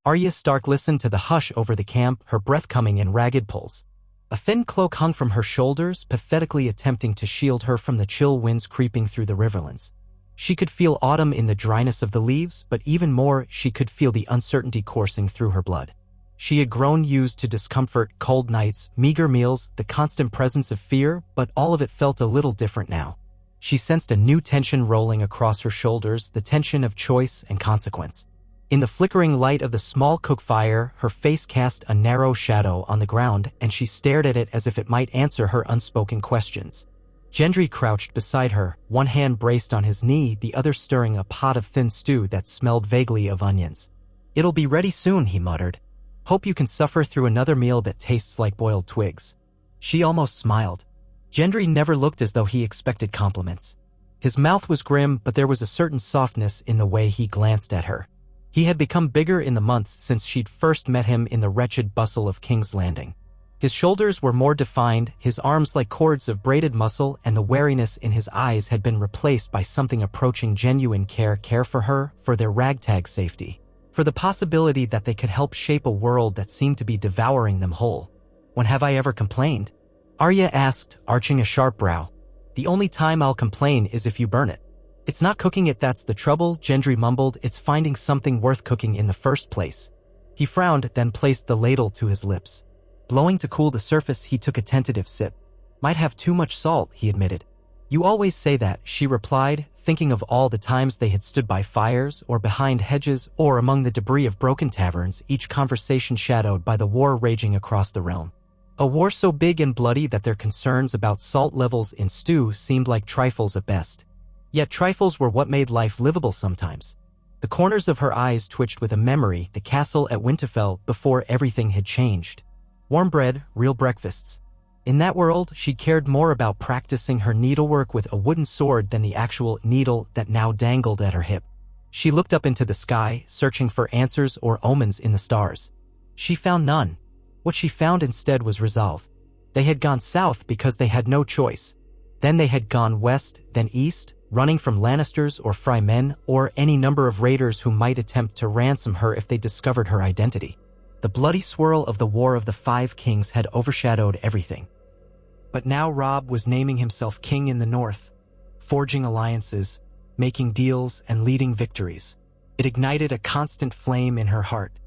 Arya Stark listened to the hush over the camp, her breath coming in ragged pulls. A thin cloak hung from her shoulders, pathetically attempting to shield her from the chill winds creeping through the riverlands. She could feel autumn in the dryness of the leaves, but even more, she could feel the uncertainty coursing through her blood. She had grown used to discomfort, cold nights, meager meals, the constant presence of fear, but all of it felt a little different now. She sensed a new tension rolling across her shoulders, the tension of choice and consequence. In the flickering light of the small cook fire, her face cast a narrow shadow on the ground, and she stared at it as if it might answer her unspoken questions. Gendry crouched beside her, one hand braced on his knee, the other stirring a pot of thin stew that smelled vaguely of onions. "It'll be ready soon," he muttered. "Hope you can suffer through another meal that tastes like boiled twigs." She almost smiled. Gendry never looked as though he expected compliments. His mouth was grim, but there was a certain softness in the way he glanced at her. He had become bigger in the months since she'd first met him in the wretched bustle of King's Landing. His shoulders were more defined, his arms like cords of braided muscle, and the wariness in his eyes had been replaced by something approaching genuine care for her, for their ragtag safety, for the possibility that they could help shape a world that seemed to be devouring them whole. "When have I ever complained?" Arya asked, arching a sharp brow. "The only time I'll complain is if you burn it." "It's not cooking it that's the trouble," Gendry mumbled. "It's finding something worth cooking in the first place." He frowned, then placed the ladle to his lips. Blowing to cool the surface, he took a tentative sip. "Might have too much salt," he admitted. "You always say that," she replied, thinking of all the times they had stood by fires, or behind hedges, or among the debris of broken taverns, each conversation shadowed by the war raging across the realm. A war so big and bloody that their concerns about salt levels in stew seemed like trifles at best. Yet trifles were what made life livable sometimes. The corners of her eyes twitched with a memory, the castle at Winterfell before everything had changed. Warm bread, real breakfasts. In that world, she cared more about practicing her needlework with a wooden sword than the actual needle that now dangled at her hip. She looked up into the sky, searching for answers or omens in the stars. She found none. What she found instead was resolve. They had gone south because they had no choice. Then they had gone west, then east, running from Lannisters or Frey men or any number of raiders who might attempt to ransom her if they discovered her identity. The bloody swirl of the War of the Five Kings had overshadowed everything. But now Robb was naming himself king in the north, forging alliances, making deals, and leading victories. It ignited a constant flame in her heart.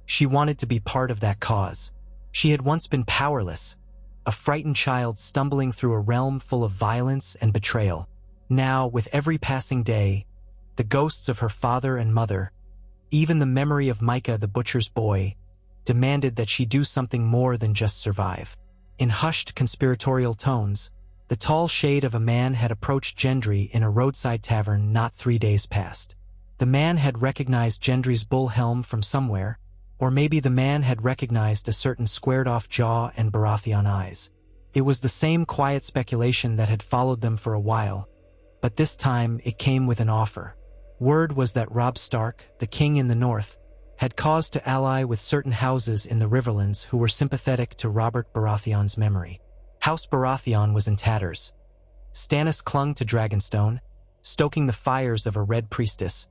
She wanted to be part of that cause. She had once been powerless, a frightened child stumbling through a realm full of violence and betrayal. Now, with every passing day, the ghosts of her father and mother, even the memory of Micah the butcher's boy, demanded that she do something more than just survive. In hushed, conspiratorial tones, the tall shade of a man had approached Gendry in a roadside tavern not 3 days past. The man had recognized Gendry's bull helm from somewhere, or maybe the man had recognized a certain squared-off jaw and Baratheon eyes. It was the same quiet speculation that had followed them for a while, but this time it came with an offer. Word was that Robb Stark, the king in the north, had cause to ally with certain houses in the Riverlands who were sympathetic to Robert Baratheon's memory. House Baratheon was in tatters. Stannis clung to Dragonstone, stoking the fires of a red priestess.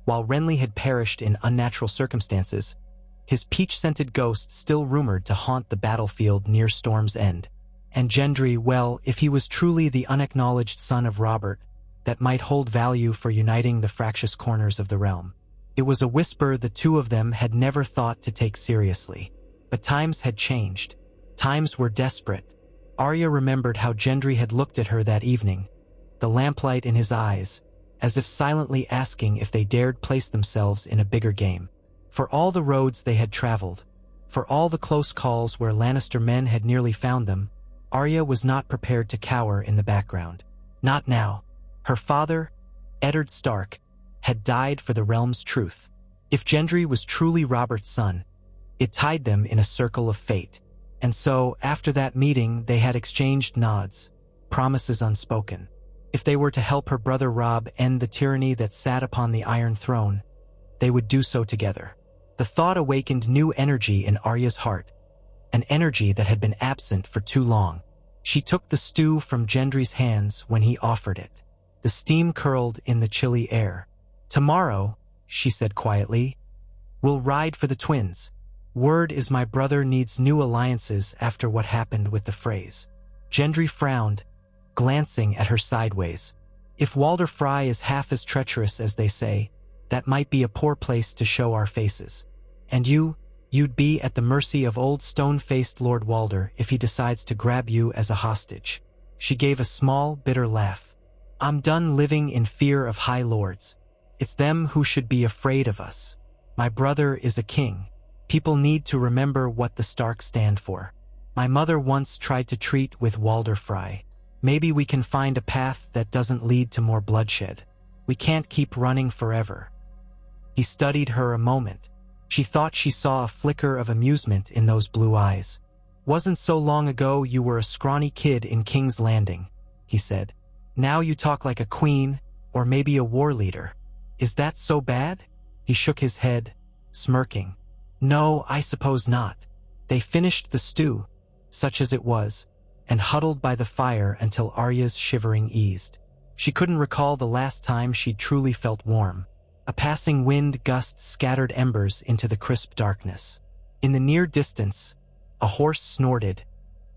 While Renly had perished in unnatural circumstances, his peach-scented ghost still rumored to haunt the battlefield near Storm's End. And Gendry, well, if he was truly the unacknowledged son of Robert, that might hold value for uniting the fractious corners of the realm. It was a whisper the two of them had never thought to take seriously. But times had changed. Times were desperate. Arya remembered how Gendry had looked at her that evening, the lamplight in his eyes, as if silently asking if they dared place themselves in a bigger game. For all the roads they had traveled, for all the close calls where Lannister men had nearly found them, Arya was not prepared to cower in the background. Not now. Her father, Eddard Stark, had died for the realm's truth. If Gendry was truly Robert's son, it tied them in a circle of fate. And so, after that meeting, they had exchanged nods, promises unspoken. If they were to help her brother Robb end the tyranny that sat upon the Iron Throne, they would do so together. The thought awakened new energy in Arya's heart, an energy that had been absent for too long. She took the stew from Gendry's hands when he offered it. The steam curled in the chilly air. "Tomorrow," she said quietly, We'll ride for the twins. Word is my brother needs new alliances after what happened with the Freys. Gendry frowned, glancing at her sideways. If Walder Frey is half as treacherous as they say, that might be a poor place to show our faces. And you'd be at the mercy of old stone-faced Lord Walder if he decides to grab you as a hostage. She gave a small, bitter laugh. I'm done living in fear of high lords. It's them who should be afraid of us. My brother is a king. People need to remember what the Starks stand for. My mother once tried to treat with Walder Frey. Maybe we can find a path that doesn't lead to more bloodshed. We can't keep running forever. He studied her a moment. She thought she saw a flicker of amusement in those blue eyes. Wasn't so long ago you were a scrawny kid in King's Landing, he said. Now you talk like a queen, or maybe a war leader. Is that so bad? He shook his head, smirking. No, I suppose not. They finished the stew, such as it was, and huddled by the fire until Arya's shivering eased. She couldn't recall the last time she'd truly felt warm. A passing wind gust scattered embers into the crisp darkness. In the near distance, a horse snorted,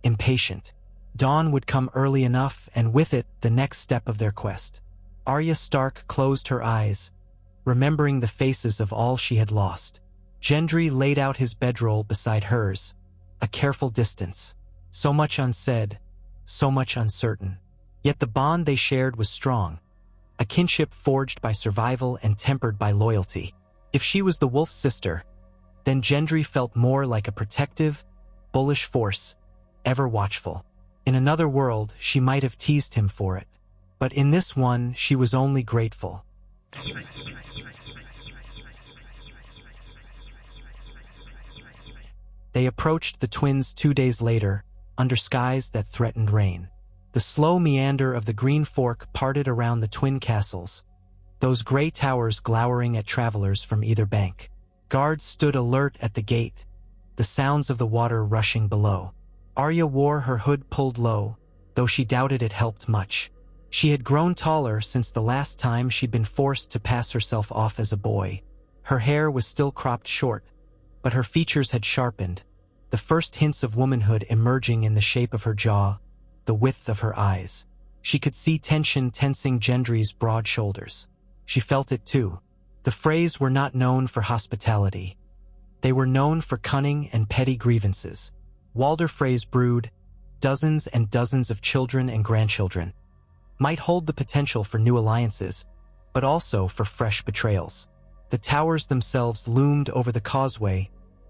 impatient. Dawn would come early enough, and with it the next step of their quest. Arya Stark closed her eyes, remembering the faces of all she had lost. Gendry laid out his bedroll beside hers, a careful distance. So much unsaid, so much uncertain. Yet the bond they shared was strong, a kinship forged by survival and tempered by loyalty. If she was the wolf's sister, then Gendry felt more like a protective, bullish force, ever watchful. In another world, she might have teased him for it, but in this one, she was only grateful. They approached the twins 2 days later, under skies that threatened rain. The slow meander of the Green Fork parted around the twin castles, those gray towers glowering at travelers from either bank. Guards stood alert at the gate, the sounds of the water rushing below. Arya wore her hood pulled low, though she doubted it helped much. She had grown taller since the last time she'd been forced to pass herself off as a boy. Her hair was still cropped short, but her features had sharpened, the first hints of womanhood emerging in the shape of her jaw, the width of her eyes. She could see tension tensing Gendry's broad shoulders. She felt it too. The Freys were not known for hospitality. They were known for cunning and petty grievances. Walder Frey's brood, dozens and dozens of children and grandchildren, might hold the potential for new alliances, but also for fresh betrayals. The towers themselves loomed over the causeway,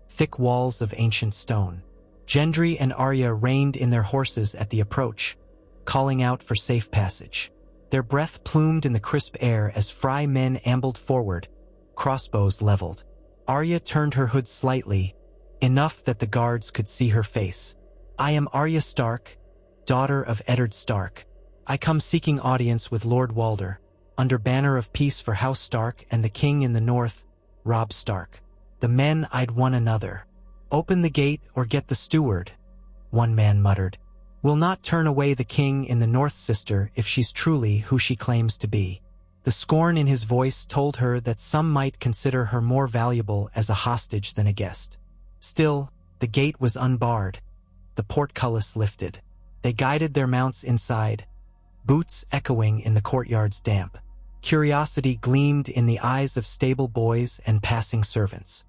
thick walls of ancient stone. Gendry and Arya reined in their horses at the approach, calling out for safe passage. Their breath plumed in the crisp air as Frey men ambled forward, crossbows leveled. Arya turned her hood slightly, enough that the guards could see her face. I am Arya Stark, daughter of Eddard Stark. I come seeking audience with Lord Walder, under banner of peace for House Stark and the king in the north, Robb Stark. The men eyed one another. Open the gate or get the steward, one man muttered. We'll not turn away the king in the north, sister, if she's truly who she claims to be. The scorn in his voice told her that some might consider her more valuable as a hostage than a guest. Still, the gate was unbarred, the portcullis lifted. They guided their mounts inside, boots echoing in the courtyard's damp. Curiosity gleamed in the eyes of stable boys and passing servants.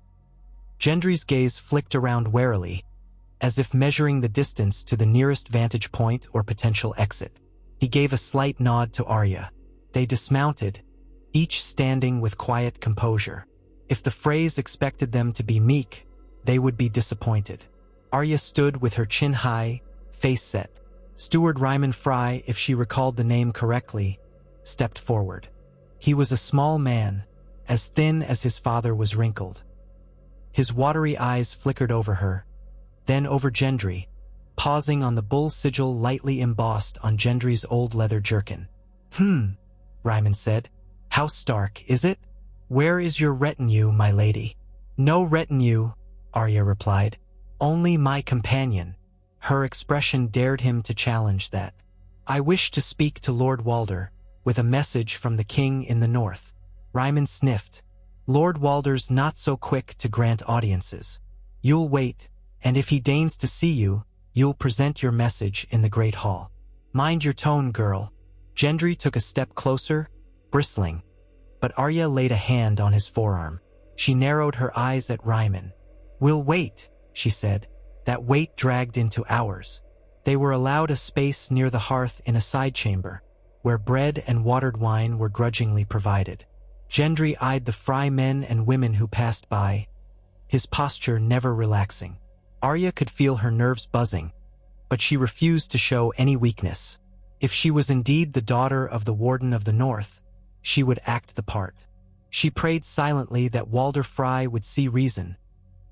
Gendry's gaze flicked around warily, as if measuring the distance to the nearest vantage point or potential exit. He gave a slight nod to Arya. They dismounted, each standing with quiet composure. If the Freys expected them to be meek, they would be disappointed. Arya stood with her chin high, face set. Steward Ryman Frey, if she recalled the name correctly, stepped forward. He was a small man, as thin as his father was wrinkled. His watery eyes flickered over her, then over Gendry, pausing on the bull sigil lightly embossed on Gendry's old leather jerkin. Ryman said. House Stark, is it? Where is your retinue, my lady? No retinue, Arya replied. Only my companion. Her expression dared him to challenge that. I wish to speak to Lord Walder, with a message from the king in the north. Ryman sniffed, Lord Walder's not so quick to grant audiences. You'll wait, and if he deigns to see you, you'll present your message in the Great Hall. Mind your tone, girl. Gendry took a step closer, bristling, but Arya laid a hand on his forearm. She narrowed her eyes at Ryman. We'll wait, she said. That wait dragged into hours. They were allowed a space near the hearth in a side chamber, where bread and watered wine were grudgingly provided. Gendry eyed the Frey men and women who passed by, his posture never relaxing. Arya could feel her nerves buzzing, but she refused to show any weakness. If she was indeed the daughter of the Warden of the North, she would act the part. She prayed silently that Walder Frey would see reason,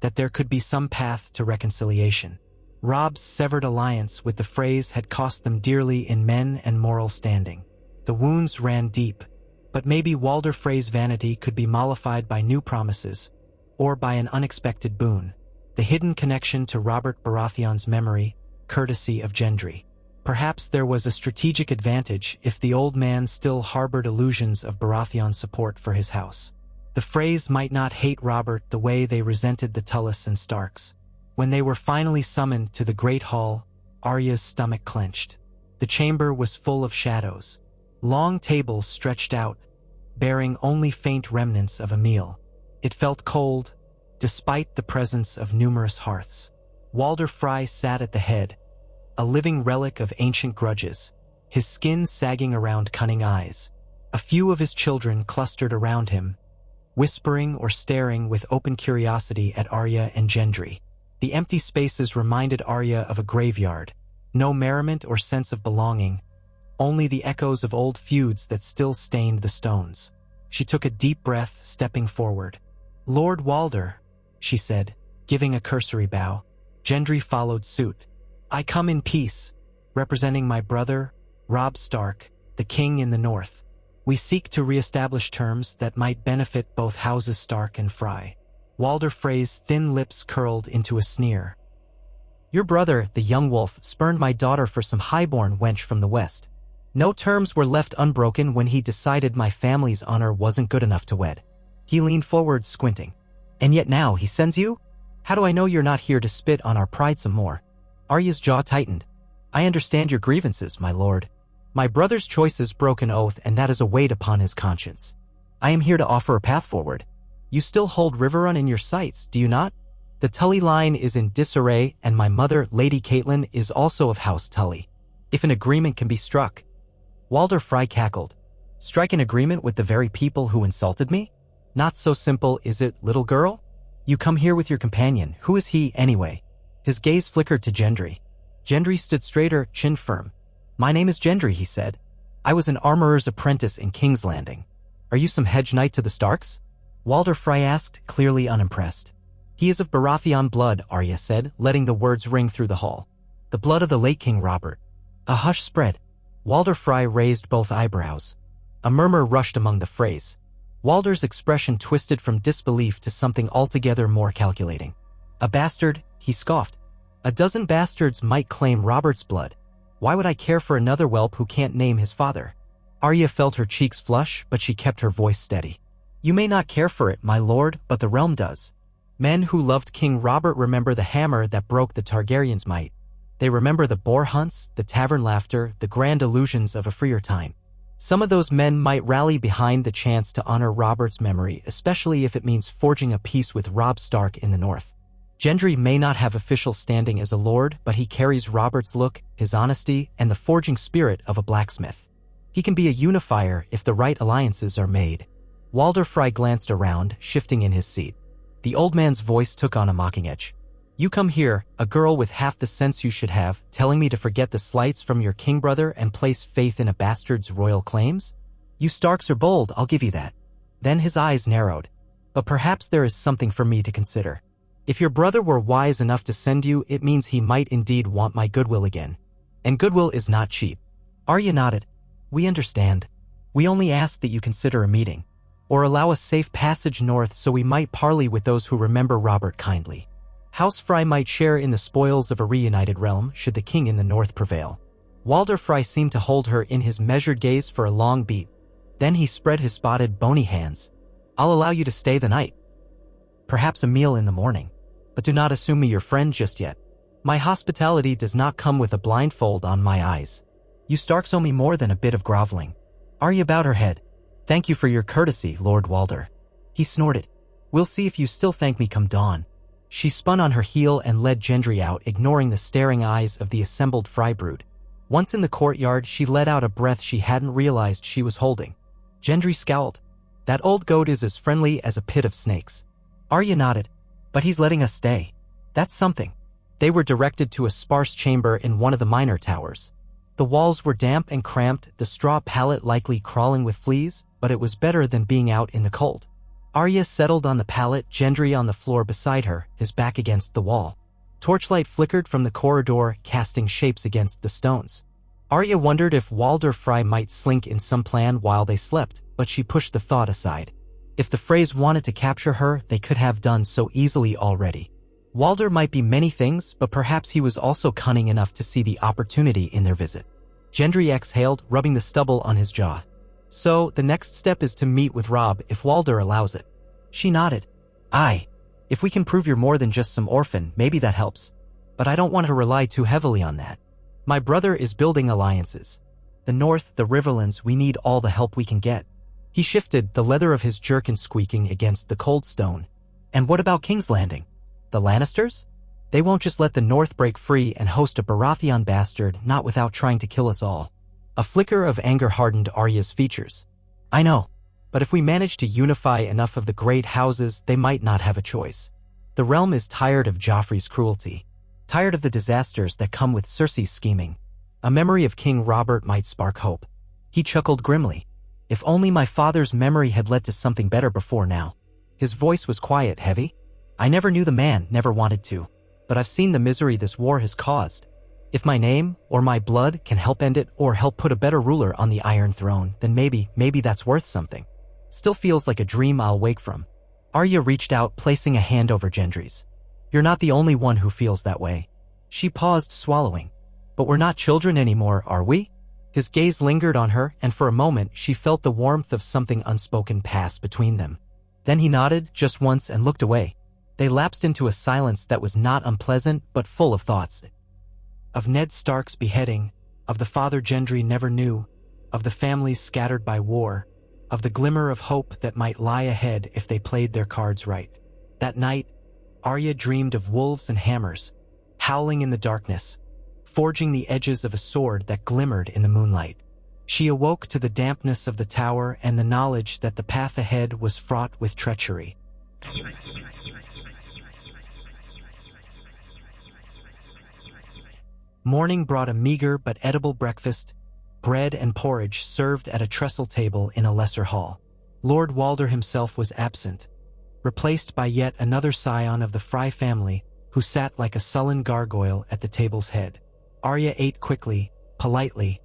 that there could be some path to reconciliation. Robb's severed alliance with the Freys had cost them dearly in men and moral standing. The wounds ran deep, but maybe Walder Frey's vanity could be mollified by new promises, or by an unexpected boon, the hidden connection to Robert Baratheon's memory, courtesy of Gendry. Perhaps there was a strategic advantage if the old man still harbored illusions of Baratheon's support for his house. The Freys might not hate Robert the way they resented the Tullis and Starks. When they were finally summoned to the Great Hall, Arya's stomach clenched. The chamber was full of shadows. Long tables stretched out, bearing only faint remnants of a meal. It felt cold, despite the presence of numerous hearths. Walder Frey sat at the head, a living relic of ancient grudges, his skin sagging around cunning eyes. A few of his children clustered around him, whispering or staring with open curiosity at Arya and Gendry. The empty spaces reminded Arya of a graveyard. No merriment or sense of belonging, only the echoes of old feuds that still stained the stones. She took a deep breath, stepping forward. Lord Walder, she said, giving a cursory bow. Gendry followed suit. I come in peace, representing my brother, Robb Stark, the king in the north. We seek to re-establish terms that might benefit both houses Stark and Frey. Walder Frey's thin lips curled into a sneer. Your brother, the young wolf, spurned my daughter for some highborn wench from the west. No terms were left unbroken when he decided my family's honor wasn't good enough to wed. He leaned forward, squinting. And yet now he sends you? How do I know you're not here to spit on our pride some more? Arya's jaw tightened. I understand your grievances, my lord. My brother's choices broke an oath, and that is a weight upon his conscience. I am here to offer a path forward. You still hold Riverrun in your sights, do you not? The Tully line is in disarray, and my mother, Lady Catelyn, is also of House Tully. If an agreement can be struck. Walder Frey cackled. Strike an agreement with the very people who insulted me? Not so simple, is it, little girl? You come here with your companion. Who is he, anyway? His gaze flickered to Gendry. Gendry stood straighter, chin firm. My name is Gendry, he said. I was an armorer's apprentice in King's Landing. Are you some hedge knight to the Starks? Walder Frey asked, clearly unimpressed. He is of Baratheon blood, Arya said, letting the words ring through the hall. The blood of the late King Robert. A hush spread. Walder Frey raised both eyebrows. A murmur rushed among the Freys. Walder's expression twisted from disbelief to something altogether more calculating. A bastard, he scoffed. A dozen bastards might claim Robert's blood. Why would I care for another whelp who can't name his father? Arya felt her cheeks flush, but she kept her voice steady. You may not care for it, my lord, but the realm does. Men who loved King Robert remember the hammer that broke the Targaryens' might. They remember the boar hunts, the tavern laughter, the grand illusions of a freer time. Some of those men might rally behind the chance to honor Robert's memory, especially if it means forging a peace with Robb Stark in the north. Gendry may not have official standing as a lord, but he carries Robert's look, his honesty, and the forging spirit of a blacksmith. He can be a unifier if the right alliances are made. Walder Frey glanced around, shifting in his seat. The old man's voice took on a mocking edge. You come here, a girl with half the sense you should have, telling me to forget the slights from your king brother and place faith in a bastard's royal claims? You Starks are bold, I'll give you that. Then his eyes narrowed. But perhaps there is something for me to consider. If your brother were wise enough to send you, it means he might indeed want my goodwill again. And goodwill is not cheap. Arya nodded. We understand. We only ask that you consider a meeting, or allow a safe passage north so we might parley with those who remember Robert kindly. House Frey might share in the spoils of a reunited realm should the king in the north prevail. Walder Frey seemed to hold her in his measured gaze for a long beat. Then he spread his spotted, bony hands. I'll allow you to stay the night. Perhaps a meal in the morning. But do not assume me your friend just yet. My hospitality does not come with a blindfold on my eyes. You Starks owe me more than a bit of groveling. Arya bowed her head. Thank you for your courtesy, Lord Walder. He snorted. We'll see if you still thank me come dawn. She spun on her heel and led Gendry out, ignoring the staring eyes of the assembled fry brood. Once in the courtyard, she let out a breath she hadn't realized she was holding. Gendry scowled. That old goat is as friendly as a pit of snakes. Arya nodded. But he's letting us stay. That's something. They were directed to a sparse chamber in one of the minor towers. The walls were damp and cramped, the straw pallet likely crawling with fleas, but it was better than being out in the cold. Arya settled on the pallet, Gendry on the floor beside her, his back against the wall. Torchlight flickered from the corridor, casting shapes against the stones. Arya wondered if Walder Frey might slink in some plan while they slept, but she pushed the thought aside. If the Freys wanted to capture her, they could have done so easily already. Walder might be many things, but perhaps he was also cunning enough to see the opportunity in their visit. Gendry exhaled, rubbing the stubble on his jaw. So, the next step is to meet with Robb if Walder allows it. She nodded. Aye. If we can prove you're more than just some orphan, maybe that helps. But I don't want to rely too heavily on that. My brother is building alliances. The North, the Riverlands, we need all the help we can get. He shifted, the leather of his jerkin squeaking against the cold stone. And what about King's Landing? The Lannisters? They won't just let the North break free and host a Baratheon bastard, not without trying to kill us all. A flicker of anger hardened Arya's features. I know. But if we manage to unify enough of the great houses, they might not have a choice. The realm is tired of Joffrey's cruelty. Tired of the disasters that come with Cersei's scheming. A memory of King Robert might spark hope. He chuckled grimly. If only my father's memory had led to something better before now. His voice was quiet, heavy. I never knew the man, never wanted to. But I've seen the misery this war has caused. If my name or my blood can help end it or help put a better ruler on the Iron Throne, then maybe that's worth something. Still feels like a dream I'll wake from. Arya reached out, placing a hand over Gendry's. You're not the only one who feels that way. She paused, swallowing. But we're not children anymore, are we? His gaze lingered on her, and for a moment she felt the warmth of something unspoken pass between them. Then he nodded, just once, and looked away. They lapsed into a silence that was not unpleasant, but full of thoughts. Of Ned Stark's beheading, of the father Gendry never knew, of the families scattered by war, of the glimmer of hope that might lie ahead if they played their cards right. That night, Arya dreamed of wolves and hammers, howling in the darkness, forging the edges of a sword that glimmered in the moonlight. She awoke to the dampness of the tower and the knowledge that the path ahead was fraught with treachery. Morning brought a meager but edible breakfast, bread and porridge served at a trestle table in a lesser hall. Lord Walder himself was absent, replaced by yet another scion of the Frey family who sat like a sullen gargoyle at the table's head. Arya ate quickly, politely,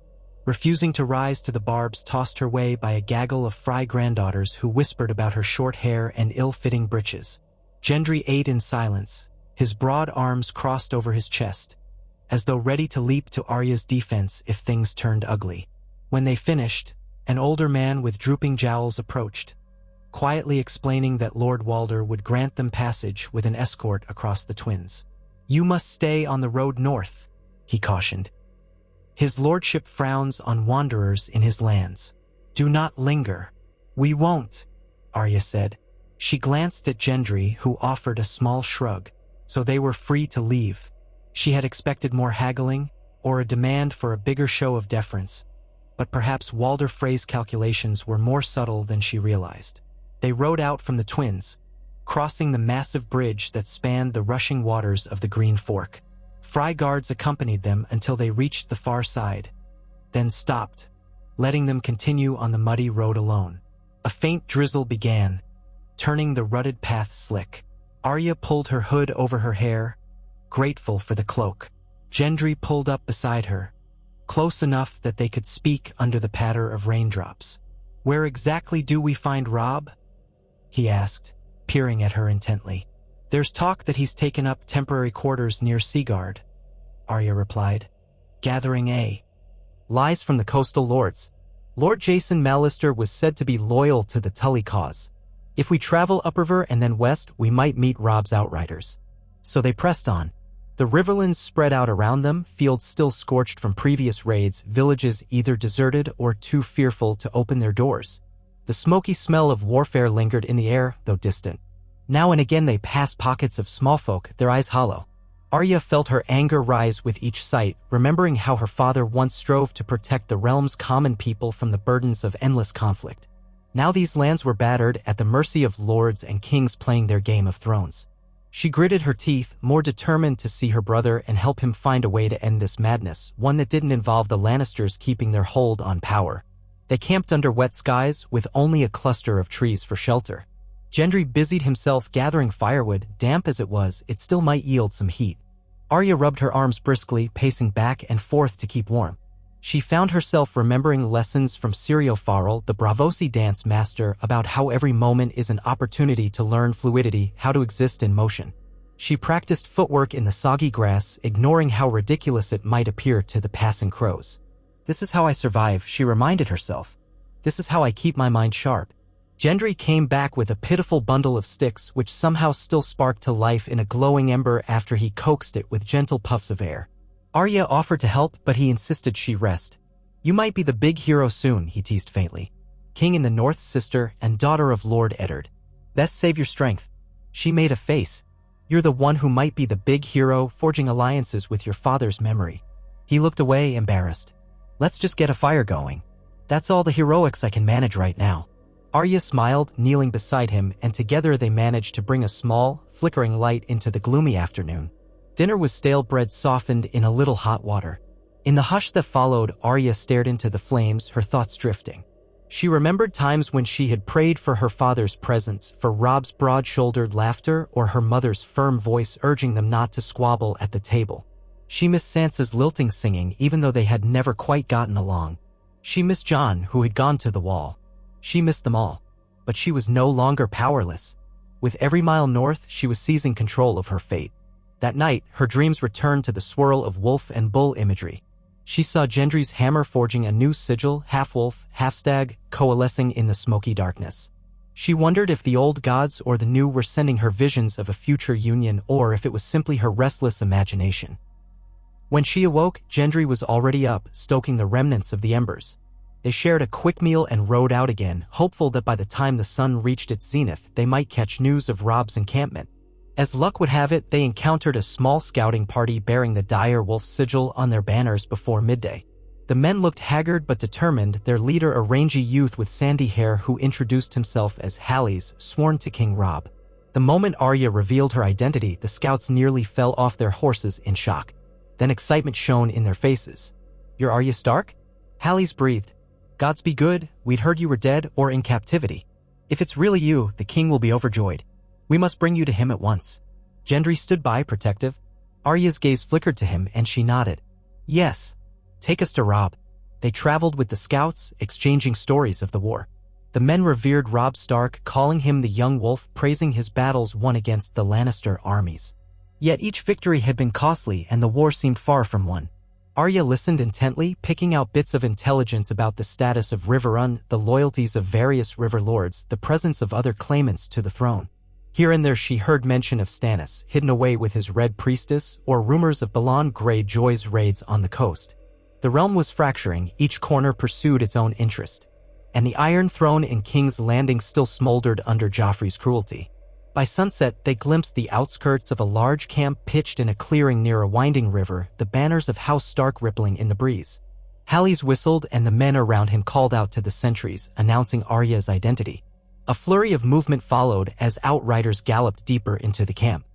refusing to rise to the barbs tossed her way by a gaggle of Frey granddaughters who whispered about her short hair and ill-fitting breeches. Gendry ate in silence, his broad arms crossed over his chest, as though ready to leap to Arya's defense if things turned ugly. When they finished, an older man with drooping jowls approached, quietly explaining that Lord Walder would grant them passage with an escort across the Twins. You must stay on the road north, he cautioned. His lordship frowns on wanderers in his lands. Do not linger. We won't, Arya said. She glanced at Gendry, who offered a small shrug, so they were free to leave. She had expected more haggling, or a demand for a bigger show of deference, but perhaps Walder Frey's calculations were more subtle than she realized. They rode out from the Twins, crossing the massive bridge that spanned the rushing waters of the Green Fork. Frey guards accompanied them until they reached the far side, then stopped, letting them continue on the muddy road alone. A faint drizzle began, turning the rutted path slick. Arya pulled her hood over her hair, grateful for the cloak. Gendry pulled up beside her, close enough that they could speak under the patter of raindrops. Where exactly do we find Robb? He asked, peering at her intently. There's talk that he's taken up temporary quarters near Seaguard, Arya replied, gathering lies from the coastal lords. Lord Jason Mallister was said to be loyal to the Tully cause. If we travel upriver and then west, we might meet Robb's outriders. So they pressed on. The riverlands spread out around them, fields still scorched from previous raids, villages either deserted or too fearful to open their doors. The smoky smell of warfare lingered in the air, though distant. Now and again they passed pockets of small folk, their eyes hollow. Arya felt her anger rise with each sight, remembering how her father once strove to protect the realm's common people from the burdens of endless conflict. Now these lands were battered, at the mercy of lords and kings playing their game of thrones. She gritted her teeth, more determined to see her brother and help him find a way to end this madness, one that didn't involve the Lannisters keeping their hold on power. They camped under wet skies, with only a cluster of trees for shelter. Gendry busied himself gathering firewood. Damp as it was, it still might yield some heat. Arya rubbed her arms briskly, pacing back and forth to keep warm. She found herself remembering lessons from Syrio Farrell, the Braavosi dance master, about how every moment is an opportunity to learn fluidity, how to exist in motion. She practiced footwork in the soggy grass, ignoring how ridiculous it might appear to the passing crows. This is how I survive, she reminded herself. This is how I keep my mind sharp. Gendry came back with a pitiful bundle of sticks which somehow still sparked to life in a glowing ember after he coaxed it with gentle puffs of air. Arya offered to help, but he insisted she rest. You might be the big hero soon, he teased faintly. King in the North's sister and daughter of Lord Eddard. Best save your strength. She made a face. You're the one who might be the big hero, forging alliances with your father's memory. He looked away, embarrassed. Let's just get a fire going. That's all the heroics I can manage right now. Arya smiled, kneeling beside him, and together they managed to bring a small, flickering light into the gloomy afternoon. Dinner was stale bread softened in a little hot water. In the hush that followed, Arya stared into the flames, her thoughts drifting. She remembered times when she had prayed for her father's presence, for Robb's broad-shouldered laughter, or her mother's firm voice urging them not to squabble at the table. She missed Sansa's lilting singing, even though they had never quite gotten along. She missed Jon, who had gone to the wall. She missed them all. But she was no longer powerless. With every mile north, she was seizing control of her fate. That night, her dreams returned to the swirl of wolf and bull imagery. She saw Gendry's hammer forging a new sigil, half-wolf, half-stag, coalescing in the smoky darkness. She wondered if the old gods or the new were sending her visions of a future union, or if it was simply her restless imagination. When she awoke, Gendry was already up, stoking the remnants of the embers. They shared a quick meal and rode out again, hopeful that by the time the sun reached its zenith, they might catch news of Robb's encampment. As luck would have it, they encountered a small scouting party bearing the dire wolf sigil on their banners before midday. The men looked haggard but determined, their leader a rangy youth with sandy hair who introduced himself as Hally's, sworn to King Robb. The moment Arya revealed her identity, the scouts nearly fell off their horses in shock. Then excitement shone in their faces. You're Arya Stark? Hally's breathed. Gods be good, we'd heard you were dead or in captivity. If it's really you, the king will be overjoyed. We must bring you to him at once. Gendry stood by, protective. Arya's gaze flickered to him and she nodded. Yes. Take us to Robb. They traveled with the scouts, exchanging stories of the war. The men revered Robb Stark, calling him the young wolf, praising his battles won against the Lannister armies. Yet each victory had been costly and the war seemed far from won. Arya listened intently, picking out bits of intelligence about the status of Riverrun, the loyalties of various river lords, the presence of other claimants to the throne. Here and there she heard mention of Stannis, hidden away with his Red Priestess, or rumors of Balon Greyjoy's raids on the coast. The realm was fracturing, each corner pursued its own interest. And the Iron Throne in King's Landing still smoldered under Joffrey's cruelty. By sunset, they glimpsed the outskirts of a large camp pitched in a clearing near a winding river, the banners of House Stark rippling in the breeze. Hally's whistled and the men around him called out to the sentries, announcing Arya's identity. A flurry of movement followed as outriders galloped deeper into the camp.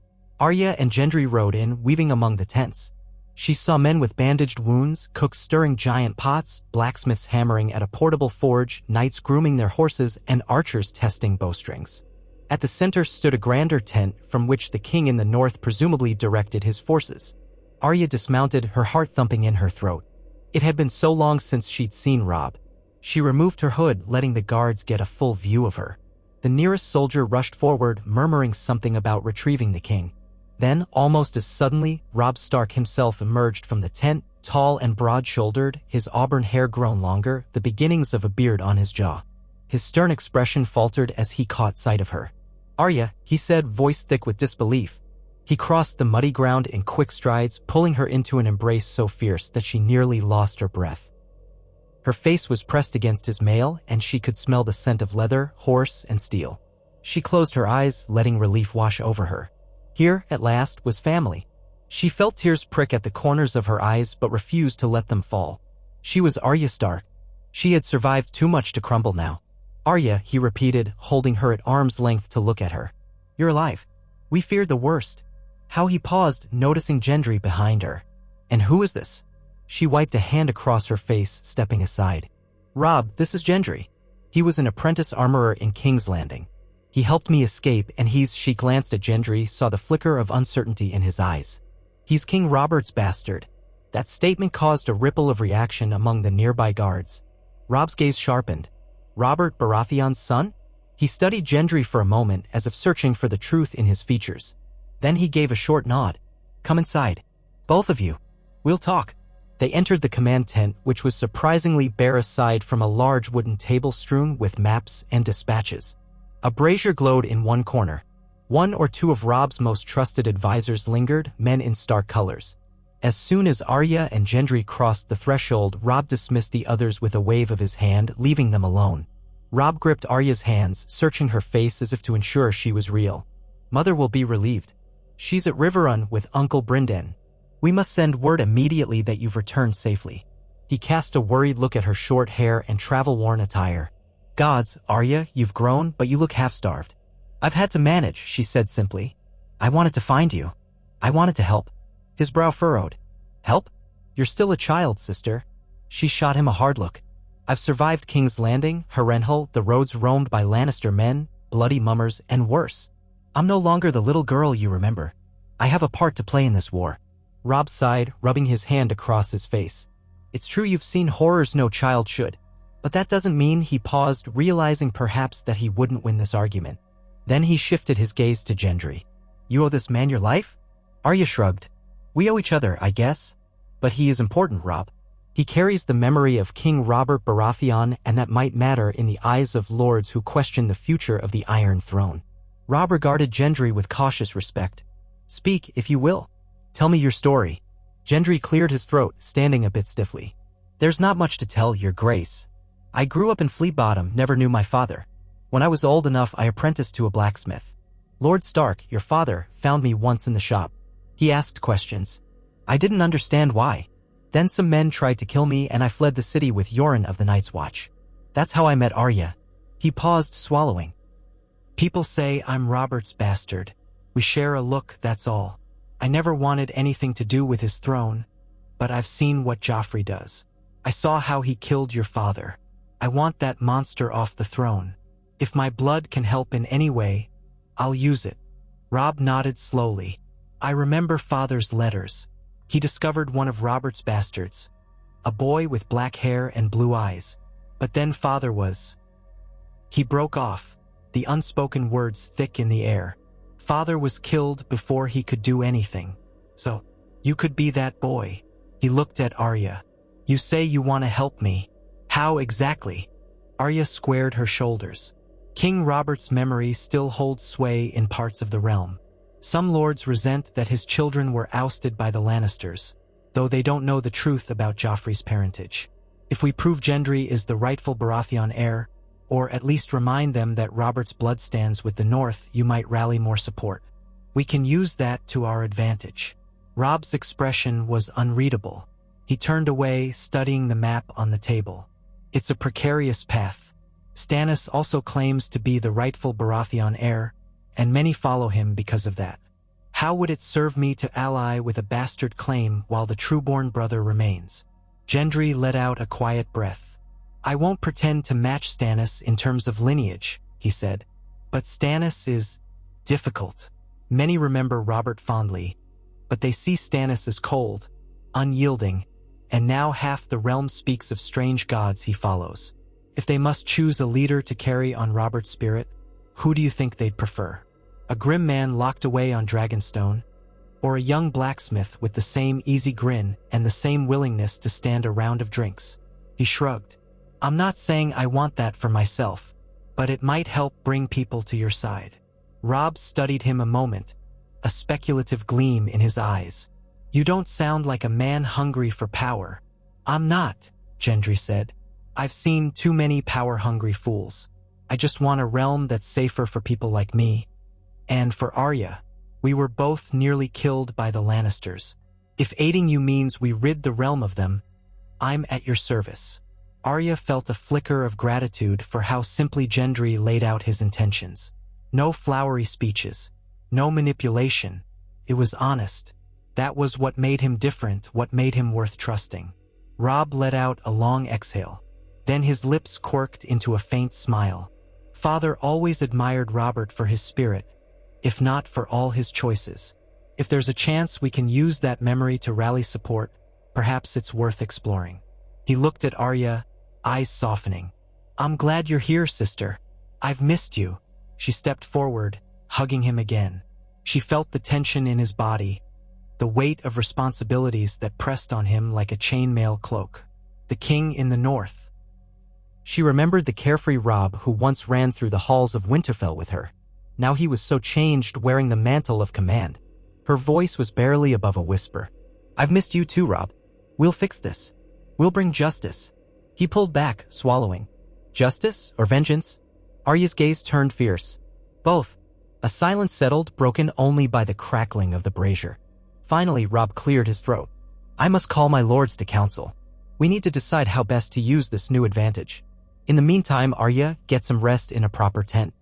Arya and Gendry rode in, weaving among the tents. She saw men with bandaged wounds, cooks stirring giant pots, blacksmiths hammering at a portable forge, knights grooming their horses, and archers testing bowstrings. At the center stood a grander tent from which the king in the north presumably directed his forces. Arya dismounted, her heart thumping in her throat. It had been so long since she'd seen Robb. She removed her hood, letting the guards get a full view of her. The nearest soldier rushed forward, murmuring something about retrieving the king. Then, almost as suddenly, Robb Stark himself emerged from the tent, tall and broad-shouldered, his auburn hair grown longer, the beginnings of a beard on his jaw. His stern expression faltered as he caught sight of her. "Arya," he said, voice thick with disbelief. He crossed the muddy ground in quick strides, pulling her into an embrace so fierce that she nearly lost her breath. Her face was pressed against his mail, and she could smell the scent of leather, horse, and steel. She closed her eyes, letting relief wash over her. Here, at last, was family. She felt tears prick at the corners of her eyes but refused to let them fall. She was Arya Stark. She had survived too much to crumble now. "Arya," he repeated, holding her at arm's length to look at her. "You're alive. We feared the worst." How he paused, noticing Gendry behind her. "And who is this?" She wiped a hand across her face, stepping aside. "Robb, this is Gendry. He was an apprentice armorer in King's Landing. He helped me escape, and she glanced at Gendry, saw the flicker of uncertainty in his eyes. "He's King Robert's bastard." That statement caused a ripple of reaction among the nearby guards. Robb's gaze sharpened. "Robert Baratheon's son?" He studied Gendry for a moment, as if searching for the truth in his features. Then he gave a short nod. "Come inside. Both of you. We'll talk." They entered the command tent, which was surprisingly bare aside from a large wooden table strewn with maps and dispatches. A brazier glowed in one corner. One or two of Robb's most trusted advisors lingered, men in stark colors. As soon as Arya and Gendry crossed the threshold, Robb dismissed the others with a wave of his hand, leaving them alone. Robb gripped Arya's hands, searching her face as if to ensure she was real. "Mother will be relieved. She's at Riverrun with Uncle Brynden. We must send word immediately that you've returned safely." He cast a worried look at her short hair and travel-worn attire. "Gods, Arya, you've grown, but you look half-starved." "I've had to manage," she said simply. "I wanted to find you. I wanted to help." His brow furrowed. "Help? You're still a child, sister." She shot him a hard look. "I've survived King's Landing, Harrenhal, the roads roamed by Lannister men, bloody mummers, and worse. I'm no longer the little girl you remember. I have a part to play in this war." Robb sighed, rubbing his hand across his face. "It's true you've seen horrors no child should. But that doesn't mean." He paused, realizing perhaps that he wouldn't win this argument. Then he shifted his gaze to Gendry. "You owe this man your life?" Arya shrugged. "We owe each other, I guess. But he is important, Robb. He carries the memory of King Robert Baratheon, and that might matter in the eyes of lords who question the future of the Iron Throne." Robb regarded Gendry with cautious respect. "Speak, if you will. Tell me your story." Gendry cleared his throat, standing a bit stiffly. "There's not much to tell, Your Grace. I grew up in Fleabottom, never knew my father. When I was old enough, I apprenticed to a blacksmith. Lord Stark, your father, found me once in the shop. He asked questions. I didn't understand why. Then some men tried to kill me, and I fled the city with Yoren of the Night's Watch. That's how I met Arya." He paused, swallowing. "People say I'm Robert's bastard. We share a look, that's all. I never wanted anything to do with his throne, but I've seen what Joffrey does. I saw how he killed your father. I want that monster off the throne. If my blood can help in any way, I'll use it." Robb nodded slowly. "I remember father's letters. He discovered one of Robert's bastards, a boy with black hair and blue eyes. But then father was—" He broke off, the unspoken words thick in the air. "Father was killed before he could do anything. So, you could be that boy." He looked at Arya. "You say you want to help me. How exactly?" Arya squared her shoulders. "King Robert's memory still holds sway in parts of the realm. Some lords resent that his children were ousted by the Lannisters, though they don't know the truth about Joffrey's parentage. If we prove Gendry is the rightful Baratheon heir, or at least remind them that Robert's blood stands with the North, you might rally more support. We can use that to our advantage." Robb's expression was unreadable. He turned away, studying the map on the table. "It's a precarious path. Stannis also claims to be the rightful Baratheon heir, and many follow him because of that. How would it serve me to ally with a bastard claim while the trueborn brother remains?" Gendry let out a quiet breath. "I won't pretend to match Stannis in terms of lineage," he said. "But Stannis is difficult. Many remember Robert fondly, but they see Stannis as cold, unyielding, and now half the realm speaks of strange gods he follows. If they must choose a leader to carry on Robert's spirit, who do you think they'd prefer? A grim man locked away on Dragonstone, or a young blacksmith with the same easy grin and the same willingness to stand a round of drinks?" He shrugged. "I'm not saying I want that for myself, but it might help bring people to your side. Rob studied him a moment, a speculative gleam in his eyes. You don't sound like a man hungry for power. I'm not, Gendry said. I've seen too many power-hungry fools. I just want a realm that's safer for people like me. And for Arya, we were both nearly killed by the Lannisters. If aiding you means we rid the realm of them, I'm at your service. Arya felt a flicker of gratitude for how simply Gendry laid out his intentions. No flowery speeches, no manipulation. It was honest. That was what made him different, what made him worth trusting. Rob let out a long exhale. Then his lips quirked into a faint smile. Father always admired Robert for his spirit, if not for all his choices. If there's a chance we can use that memory to rally support, perhaps it's worth exploring. He looked at Arya, eyes softening. I'm glad you're here, sister. I've missed you. She stepped forward, hugging him again. She felt the tension in his body, the weight of responsibilities that pressed on him like a chainmail cloak. The king in the north. She remembered the carefree Rob who once ran through the halls of Winterfell with her. Now he was so changed, wearing the mantle of command. Her voice was barely above a whisper. I've missed you too, Rob. We'll fix this. We'll bring justice. He pulled back, swallowing. Justice or vengeance? Arya's gaze turned fierce. Both. A silence settled, broken only by the crackling of the brazier. Finally, Rob cleared his throat. I must call my lords to council. We need to decide how best to use this new advantage. In the meantime, Arya, get some rest in a proper tent.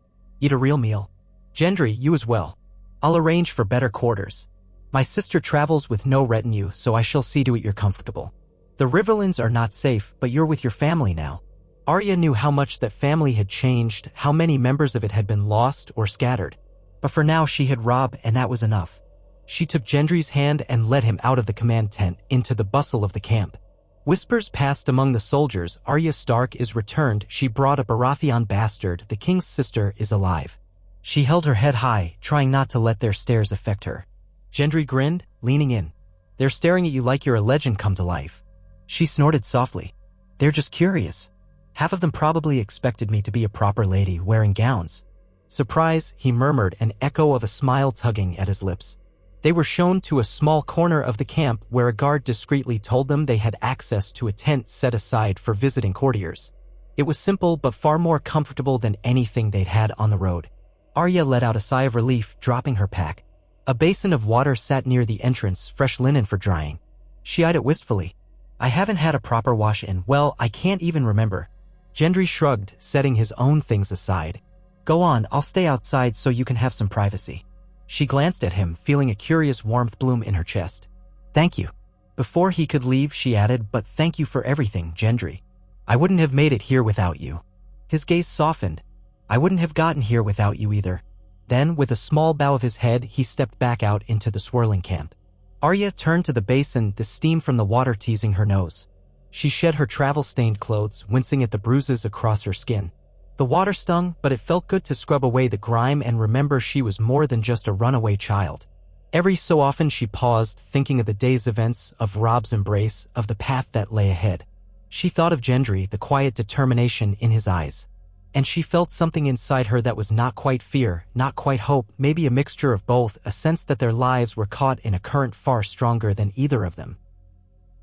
Eat a real meal. Gendry, you as well. I'll arrange for better quarters. My sister travels with no retinue, so I shall see to it you're comfortable. The Riverlands are not safe, but you're with your family now. Arya knew how much that family had changed, how many members of it had been lost or scattered. But for now she had Rob, and that was enough. She took Gendry's hand and led him out of the command tent into the bustle of the camp. Whispers passed among the soldiers. Arya Stark is returned. She brought a Baratheon bastard. The king's sister is alive. She held her head high, trying not to let their stares affect her. Gendry grinned, leaning in. They're staring at you like you're a legend come to life. She snorted softly. They're just curious. Half of them probably expected me to be a proper lady, wearing gowns. Surprise, he murmured, an echo of a smile tugging at his lips. They were shown to a small corner of the camp where a guard discreetly told them they had access to a tent set aside for visiting courtiers. It was simple but far more comfortable than anything they'd had on the road. Arya let out a sigh of relief, dropping her pack. A basin of water sat near the entrance, fresh linen for drying. She eyed it wistfully. I haven't had a proper wash in, well, I can't even remember. Gendry shrugged, setting his own things aside. Go on, I'll stay outside so you can have some privacy. She glanced at him, feeling a curious warmth bloom in her chest. Thank you. Before he could leave, she added, but thank you for everything, Gendry. I wouldn't have made it here without you. His gaze softened. I wouldn't have gotten here without you either. Then, with a small bow of his head, he stepped back out into the swirling camp. Arya turned to the basin, the steam from the water teasing her nose. She shed her travel-stained clothes, wincing at the bruises across her skin. The water stung, but it felt good to scrub away the grime and remember she was more than just a runaway child. Every so often she paused, thinking of the day's events, of Rob's embrace, of the path that lay ahead. She thought of Gendry, the quiet determination in his eyes. And she felt something inside her that was not quite fear, not quite hope, maybe a mixture of both, a sense that their lives were caught in a current far stronger than either of them.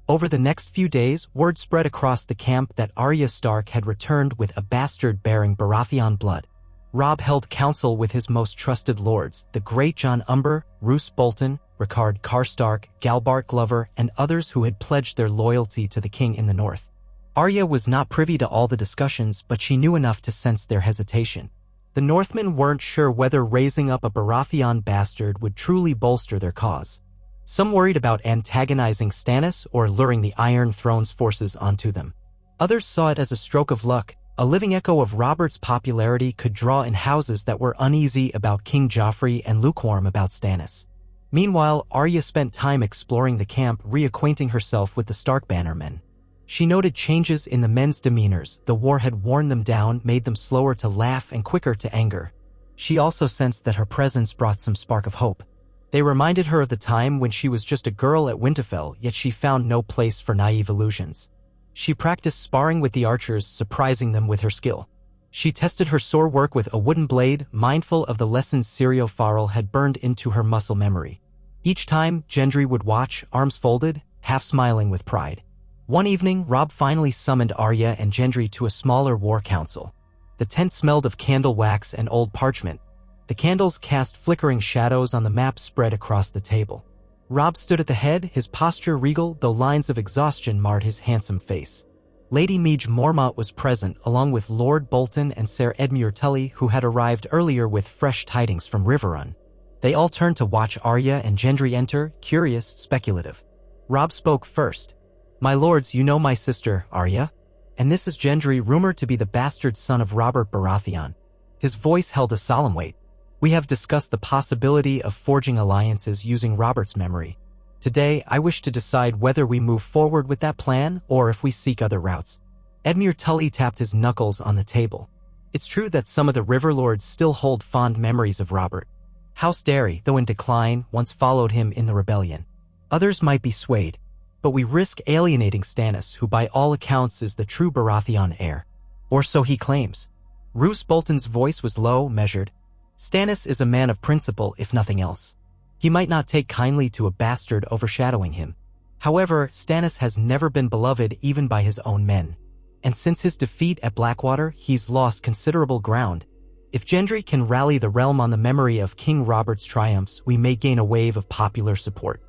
Over the next few days, word spread across the camp that Arya Stark had returned with a bastard bearing Baratheon blood. Rob held council with his most trusted lords, the great Jon Umber, Roose Bolton, Rickard Karstark, Galbart Glover, and others who had pledged their loyalty to the king in the north. Arya was not privy to all the discussions, but she knew enough to sense their hesitation. The Northmen weren't sure whether raising up a Baratheon bastard would truly bolster their cause. Some worried about antagonizing Stannis or luring the Iron Throne's forces onto them. Others saw it as a stroke of luck. A living echo of Robert's popularity could draw in houses that were uneasy about King Joffrey and lukewarm about Stannis. Meanwhile, Arya spent time exploring the camp, reacquainting herself with the Stark bannermen. She noted changes in the men's demeanors. The war had worn them down, made them slower to laugh and quicker to anger. She also sensed that her presence brought some spark of hope. They reminded her of the time when she was just a girl at Winterfell, yet she found no place for naive illusions. She practiced sparring with the archers, surprising them with her skill. She tested her sword work with a wooden blade, mindful of the lessons Sirio Farrell had burned into her muscle memory. Each time, Gendry would watch, arms folded, half smiling with pride. One evening, Robb finally summoned Arya and Gendry to a smaller war council. The tent smelled of candle wax and old parchment. The candles cast flickering shadows on the map spread across the table. Robb stood at the head, his posture regal, though lines of exhaustion marred his handsome face. Lady Midge Mormont was present, along with Lord Bolton and Ser Edmure Tully, who had arrived earlier with fresh tidings from Riverrun. They all turned to watch Arya and Gendry enter, curious, speculative. Robb spoke first. "My lords, you know my sister, Arya? And this is Gendry, rumored to be the bastard son of Robert Baratheon." His voice held a solemn weight. "We have discussed the possibility of forging alliances using Robert's memory. Today, I wish to decide whether we move forward with that plan or if we seek other routes." Edmure Tully tapped his knuckles on the table. "It's true that some of the Riverlords still hold fond memories of Robert. House Derry, though in decline, once followed him in the rebellion. Others might be swayed, but we risk alienating Stannis, who by all accounts is the true Baratheon heir. Or so he claims." Roose Bolton's voice was low, measured. "Stannis is a man of principle, if nothing else. He might not take kindly to a bastard overshadowing him. However, Stannis has never been beloved even by his own men. And since his defeat at Blackwater, he's lost considerable ground. If Gendry can rally the realm on the memory of King Robert's triumphs, we may gain a wave of popular support."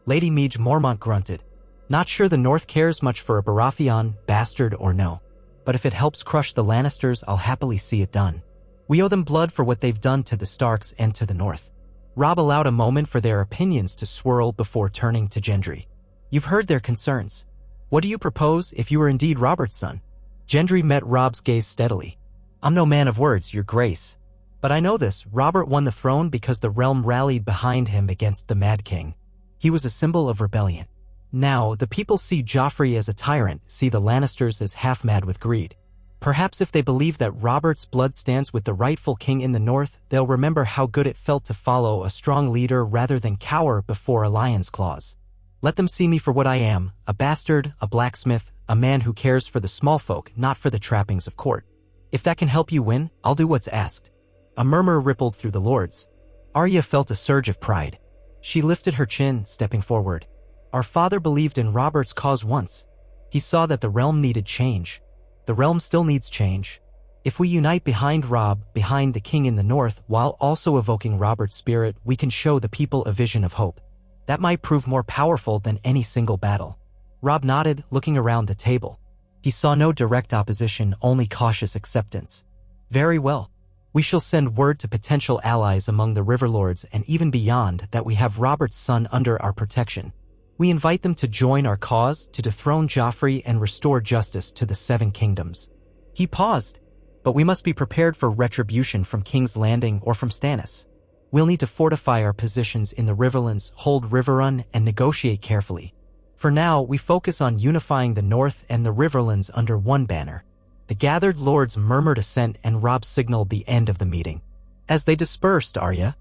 Lady Midge Mormont grunted. "Not sure the North cares much for a Baratheon, bastard or no. But if it helps crush the Lannisters, I'll happily see it done. We owe them blood for what they've done to the Starks and to the North." Robb allowed a moment for their opinions to swirl before turning to Gendry. "You've heard their concerns. What do you propose if you were indeed Robert's son?" Gendry met Robb's gaze steadily. "I'm no man of words, your grace. But I know this, Robert won the throne because the realm rallied behind him against the Mad King. He was a symbol of rebellion. Now, the people see Joffrey as a tyrant, see the Lannisters as half-mad with greed. Perhaps if they believe that Robert's blood stands with the rightful king in the North, they'll remember how good it felt to follow a strong leader rather than cower before a lion's claws. Let them see me for what I am, a bastard, a blacksmith, a man who cares for the small folk, not for the trappings of court. If that can help you win, I'll do what's asked." A murmur rippled through the lords. Arya felt a surge of pride. She lifted her chin, stepping forward. "Our father believed in Robert's cause once. He saw that the realm needed change. The realm still needs change. If we unite behind Robb, behind the king in the North, while also evoking Robert's spirit, we can show the people a vision of hope. That might prove more powerful than any single battle." Robb nodded, looking around the table. He saw no direct opposition, only cautious acceptance. "Very well. We shall send word to potential allies among the Riverlords and even beyond that we have Robert's son under our protection. We invite them to join our cause to dethrone Joffrey and restore justice to the Seven Kingdoms." He paused. "But we must be prepared for retribution from King's Landing or from Stannis. We'll need to fortify our positions in the Riverlands, hold Riverrun, and negotiate carefully. For now, we focus on unifying the North and the Riverlands under one banner." The gathered lords murmured assent, and Robb signaled the end of the meeting. As they dispersed, Arya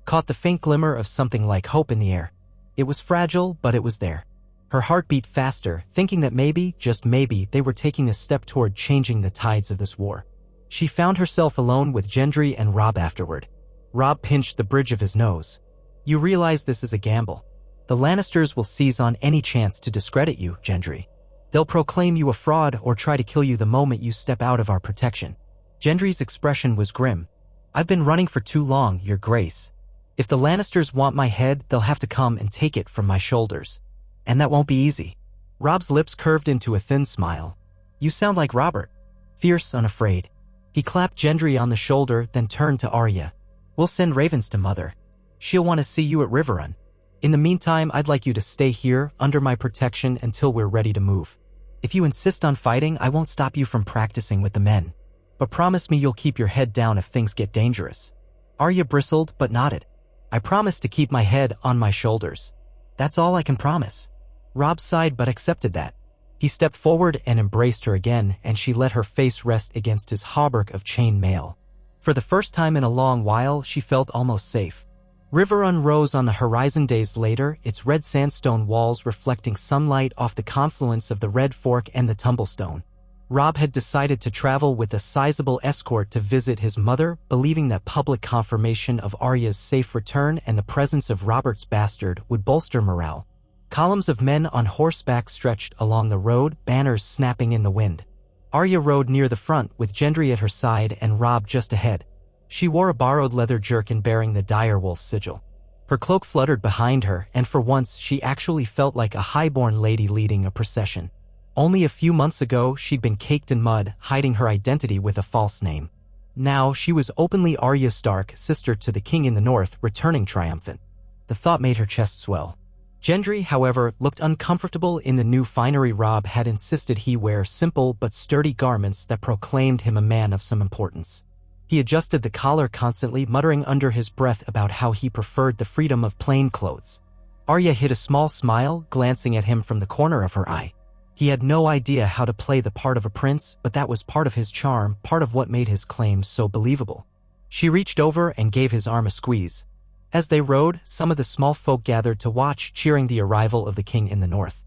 caught the faint glimmer of something like hope in the air. It was fragile, but it was there. Her heart beat faster, thinking that maybe, just maybe, they were taking a step toward changing the tides of this war. She found herself alone with Gendry and Robb afterward. Robb pinched the bridge of his nose. "You realize this is a gamble. The Lannisters will seize on any chance to discredit you, Gendry. They'll proclaim you a fraud or try to kill you the moment you step out of our protection." Gendry's expression was grim. "I've been running for too long, your grace. If the Lannisters want my head, they'll have to come and take it from my shoulders. And that won't be easy." Robb's lips curved into a thin smile. "You sound like Robert. Fierce, unafraid." He clapped Gendry on the shoulder, then turned to Arya. "We'll send ravens to Mother. She'll want to see you at Riverrun. In the meantime, I'd like you to stay here, under my protection, until we're ready to move. If you insist on fighting, I won't stop you from practicing with the men. But promise me you'll keep your head down if things get dangerous." Arya bristled, but nodded. "I promise to keep my head on my shoulders. That's all I can promise." Robb sighed but accepted that. He stepped forward and embraced her again, and she let her face rest against his hauberk of chain mail. For the first time in a long while, she felt almost safe. Riverrun rose on the horizon days later, its red sandstone walls reflecting sunlight off the confluence of the Red Fork and the Tumblestone. Robb had decided to travel with a sizable escort to visit his mother, believing that public confirmation of Arya's safe return and the presence of Robert's bastard would bolster morale. Columns of men on horseback stretched along the road, banners snapping in the wind. Arya rode near the front with Gendry at her side and Robb just ahead. She wore a borrowed leather jerkin bearing the direwolf sigil. Her cloak fluttered behind her, and for once she actually felt like a highborn lady leading a procession. Only a few months ago she'd been caked in mud, hiding her identity with a false name. Now she was openly Arya Stark, sister to the king in the north, returning triumphant. The thought made her chest swell. Gendry, however, looked uncomfortable in the new finery. Robb had insisted he wear simple but sturdy garments that proclaimed him a man of some importance. He adjusted the collar constantly, muttering under his breath about how he preferred the freedom of plain clothes. Arya hid a small smile, glancing at him from the corner of her eye. He had no idea how to play the part of a prince, but that was part of his charm, part of what made his claims so believable. She reached over and gave his arm a squeeze. As they rode, some of the small folk gathered to watch, cheering the arrival of the king in the north.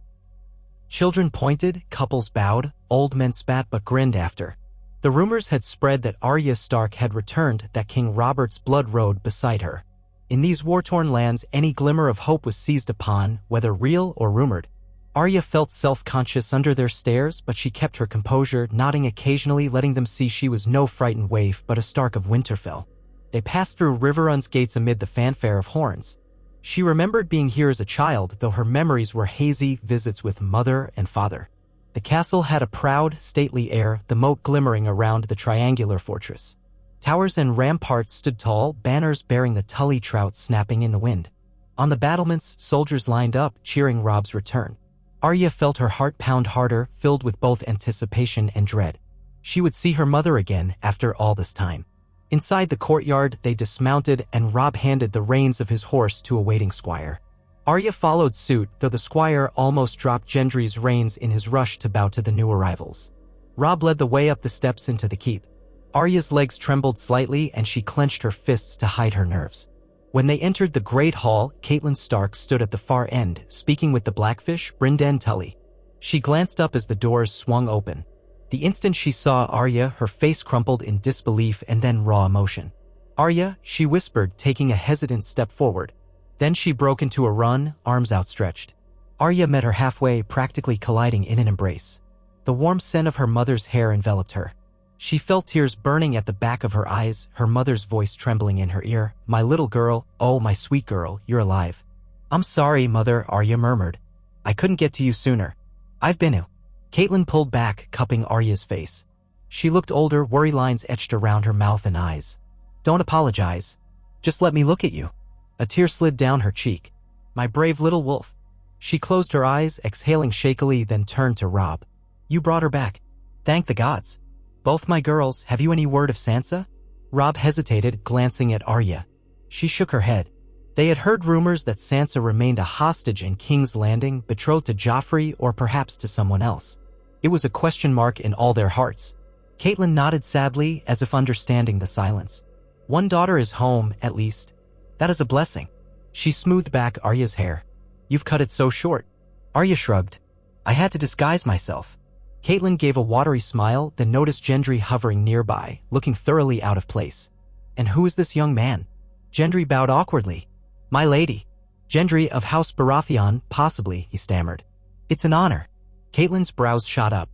Children pointed, couples bowed, old men spat but grinned after. The rumors had spread that Arya Stark had returned, that King Robert's blood rode beside her. In these war-torn lands, any glimmer of hope was seized upon, whether real or rumored. Arya felt self-conscious under their stares, but she kept her composure, nodding occasionally, letting them see she was no frightened waif but a Stark of Winterfell. They passed through Riverrun's gates amid the fanfare of horns. She remembered being here as a child, though her memories were hazy, visits with mother and father. The castle had a proud, stately air, the moat glimmering around the triangular fortress. Towers and ramparts stood tall, banners bearing the Tully trout snapping in the wind. On the battlements, soldiers lined up, cheering Robb's return. Arya felt her heart pound harder, filled with both anticipation and dread. She would see her mother again after all this time. Inside the courtyard, they dismounted and Robb handed the reins of his horse to a waiting squire. Arya followed suit, though the squire almost dropped Gendry's reins in his rush to bow to the new arrivals. Robb led the way up the steps into the keep. Arya's legs trembled slightly and she clenched her fists to hide her nerves. When they entered the great hall, Catelyn Stark stood at the far end, speaking with the Blackfish, Brynden Tully. She glanced up as the doors swung open. The instant she saw Arya, her face crumpled in disbelief and then raw emotion. "Arya," she whispered, taking a hesitant step forward. Then she broke into a run, arms outstretched. Arya met her halfway, practically colliding in an embrace. The warm scent of her mother's hair enveloped her. She felt tears burning at the back of her eyes, her mother's voice trembling in her ear. "My little girl, oh my sweet girl, you're alive." "I'm sorry, mother," Arya murmured. "I couldn't get to you sooner. I've been ill." Catelyn pulled back, cupping Arya's face. She looked older, worry lines etched around her mouth and eyes. "Don't apologize. Just let me look at you." A tear slid down her cheek. "My brave little wolf." She closed her eyes, exhaling shakily, then turned to Robb. "You brought her back. Thank the gods. Both my girls, have you any word of Sansa?" Robb hesitated, glancing at Arya. She shook her head. They had heard rumors that Sansa remained a hostage in King's Landing, betrothed to Joffrey or perhaps to someone else. It was a question mark in all their hearts. Catelyn nodded sadly, as if understanding the silence. "One daughter is home, at least. That is a blessing." She smoothed back Arya's hair. "You've cut it so short." Arya shrugged. "I had to disguise myself." Catelyn gave a watery smile, then noticed Gendry hovering nearby, looking thoroughly out of place. "And who is this young man?" Gendry bowed awkwardly. "My lady. Gendry of House Baratheon, possibly," he stammered. "It's an honor." Catelyn's brows shot up.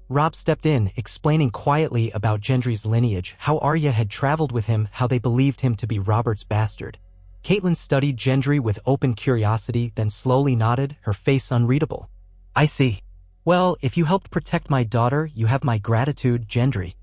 Robb stepped in, explaining quietly about Gendry's lineage, how Arya had traveled with him, how they believed him to be Robert's bastard. Catelyn studied Gendry with open curiosity, then slowly nodded, her face unreadable. "I see. Well, if you helped protect my daughter, you have my gratitude, Gendry."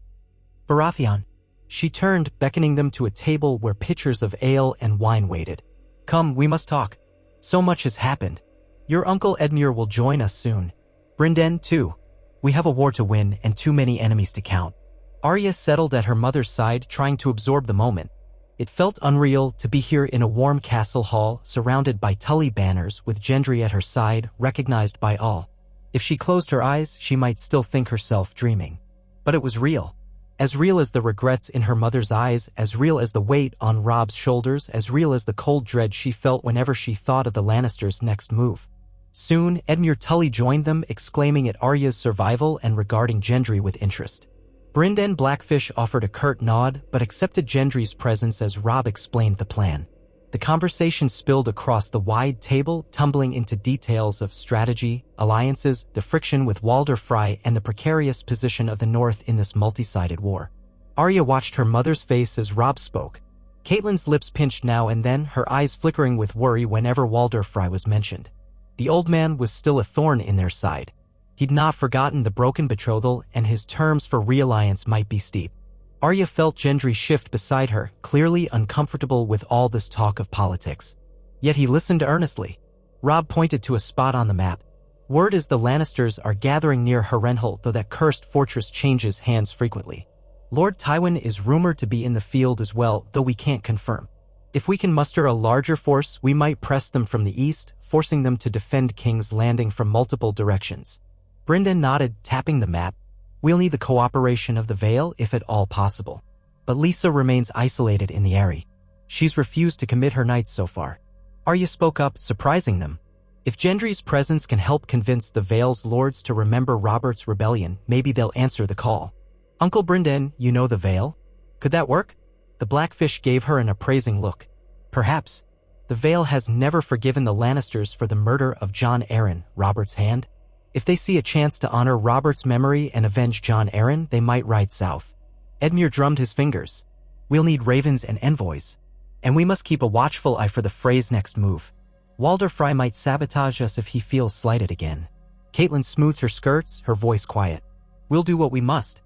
"Baratheon." She turned, beckoning them to a table where pitchers of ale and wine waited. "Come, we must talk. So much has happened. Your uncle Edmure will join us soon. Brynden, too. We have a war to win and too many enemies to count." Arya settled at her mother's side, trying to absorb the moment. It felt unreal to be here in a warm castle hall, surrounded by Tully banners, with Gendry at her side, recognized by all. If she closed her eyes, she might still think herself dreaming. But it was real. As real as the regrets in her mother's eyes, as real as the weight on Robb's shoulders, as real as the cold dread she felt whenever she thought of the Lannisters' next move. Soon, Edmure Tully joined them, exclaiming at Arya's survival and regarding Gendry with interest. Brynden Blackfish offered a curt nod, but accepted Gendry's presence as Robb explained the plan. The conversation spilled across the wide table, tumbling into details of strategy, alliances, the friction with Walder Frey, and the precarious position of the North in this multi-sided war. Arya watched her mother's face as Robb spoke. Catelyn's lips pinched now and then, her eyes flickering with worry whenever Walder Frey was mentioned. The old man was still a thorn in their side. He'd not forgotten the broken betrothal, and his terms for realliance might be steep. Arya felt Gendry shift beside her, clearly uncomfortable with all this talk of politics. Yet he listened earnestly. Robb pointed to a spot on the map. Word is the Lannisters are gathering near Harrenhal, though that cursed fortress changes hands frequently. Lord Tywin is rumored to be in the field as well, though we can't confirm. If we can muster a larger force, we might press them from the east, forcing them to defend King's Landing from multiple directions. Brynden nodded, tapping the map. We'll need the cooperation of the Vale if at all possible. But Lysa remains isolated in the Eyrie. She's refused to commit her knights so far. Arya spoke up, surprising them. If Gendry's presence can help convince the Vale's lords to remember Robert's rebellion, maybe they'll answer the call. Uncle Brynden, you know the Vale? Could that work? The Blackfish gave her an appraising look. Perhaps. The Vale has never forgiven the Lannisters for the murder of Jon Arryn, Robert's hand. If they see a chance to honor Robert's memory and avenge Jon Arryn, they might ride south. Edmure drummed his fingers. We'll need ravens and envoys. And we must keep a watchful eye for the Frey's next move. Walder Frey might sabotage us if he feels slighted again. Catelyn smoothed her skirts, her voice quiet. We'll do what we must.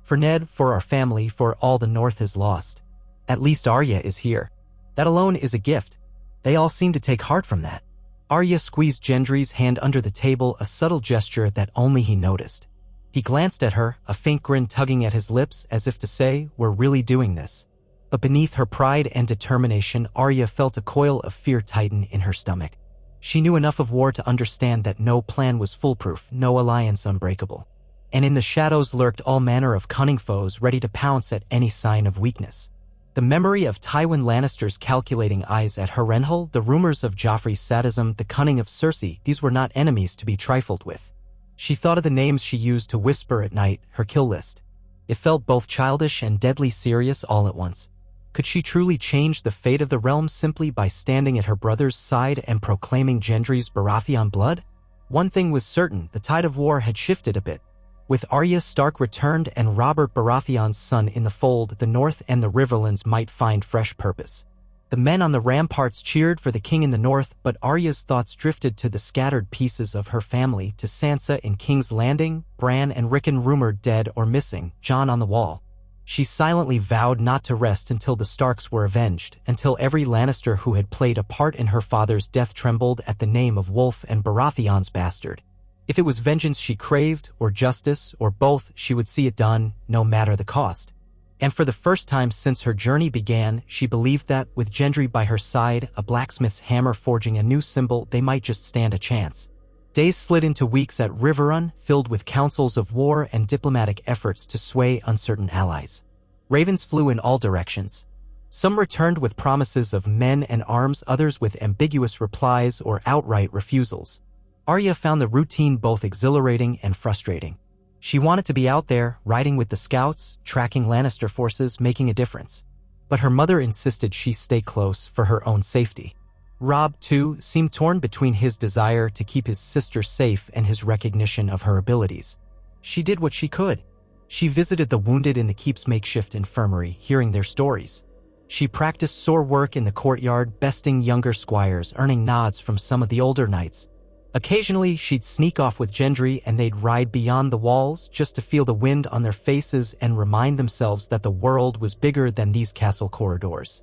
For Ned, for our family, for all the North has lost. At least Arya is here. That alone is a gift. They all seem to take heart from that. Arya squeezed Gendry's hand under the table, a subtle gesture that only he noticed. He glanced at her, a faint grin tugging at his lips as if to say, we're really doing this. But beneath her pride and determination, Arya felt a coil of fear tighten in her stomach. She knew enough of war to understand that no plan was foolproof, no alliance unbreakable. And in the shadows lurked all manner of cunning foes ready to pounce at any sign of weakness. The memory of Tywin Lannister's calculating eyes at Harrenhal, the rumors of Joffrey's sadism, the cunning of Cersei, these were not enemies to be trifled with. She thought of the names she used to whisper at night, her kill list. It felt both childish and deadly serious all at once. Could she truly change the fate of the realm simply by standing at her brother's side and proclaiming Gendry's Baratheon blood? One thing was certain, the tide of war had shifted a bit. With Arya Stark returned and Robert Baratheon's son in the fold, the North and the Riverlands might find fresh purpose. The men on the ramparts cheered for the king in the North, but Arya's thoughts drifted to the scattered pieces of her family, to Sansa in King's Landing, Bran and Rickon rumored dead or missing, Jon on the wall. She silently vowed not to rest until the Starks were avenged, until every Lannister who had played a part in her father's death trembled at the name of Wolf and Baratheon's bastard. If it was vengeance she craved, or justice, or both, she would see it done, no matter the cost. And for the first time since her journey began, she believed that, with Gendry by her side, a blacksmith's hammer forging a new symbol, they might just stand a chance. Days slid into weeks at Riverrun, filled with councils of war and diplomatic efforts to sway uncertain allies. Ravens flew in all directions. Some returned with promises of men and arms, others with ambiguous replies or outright refusals. Arya found the routine both exhilarating and frustrating. She wanted to be out there, riding with the scouts, tracking Lannister forces, making a difference. But her mother insisted she stay close for her own safety. Robb, too, seemed torn between his desire to keep his sister safe and his recognition of her abilities. She did what she could. She visited the wounded in the keep's makeshift infirmary, hearing their stories. She practiced sword work in the courtyard, besting younger squires, earning nods from some of the older knights. Occasionally, she'd sneak off with Gendry and they'd ride beyond the walls just to feel the wind on their faces and remind themselves that the world was bigger than these castle corridors.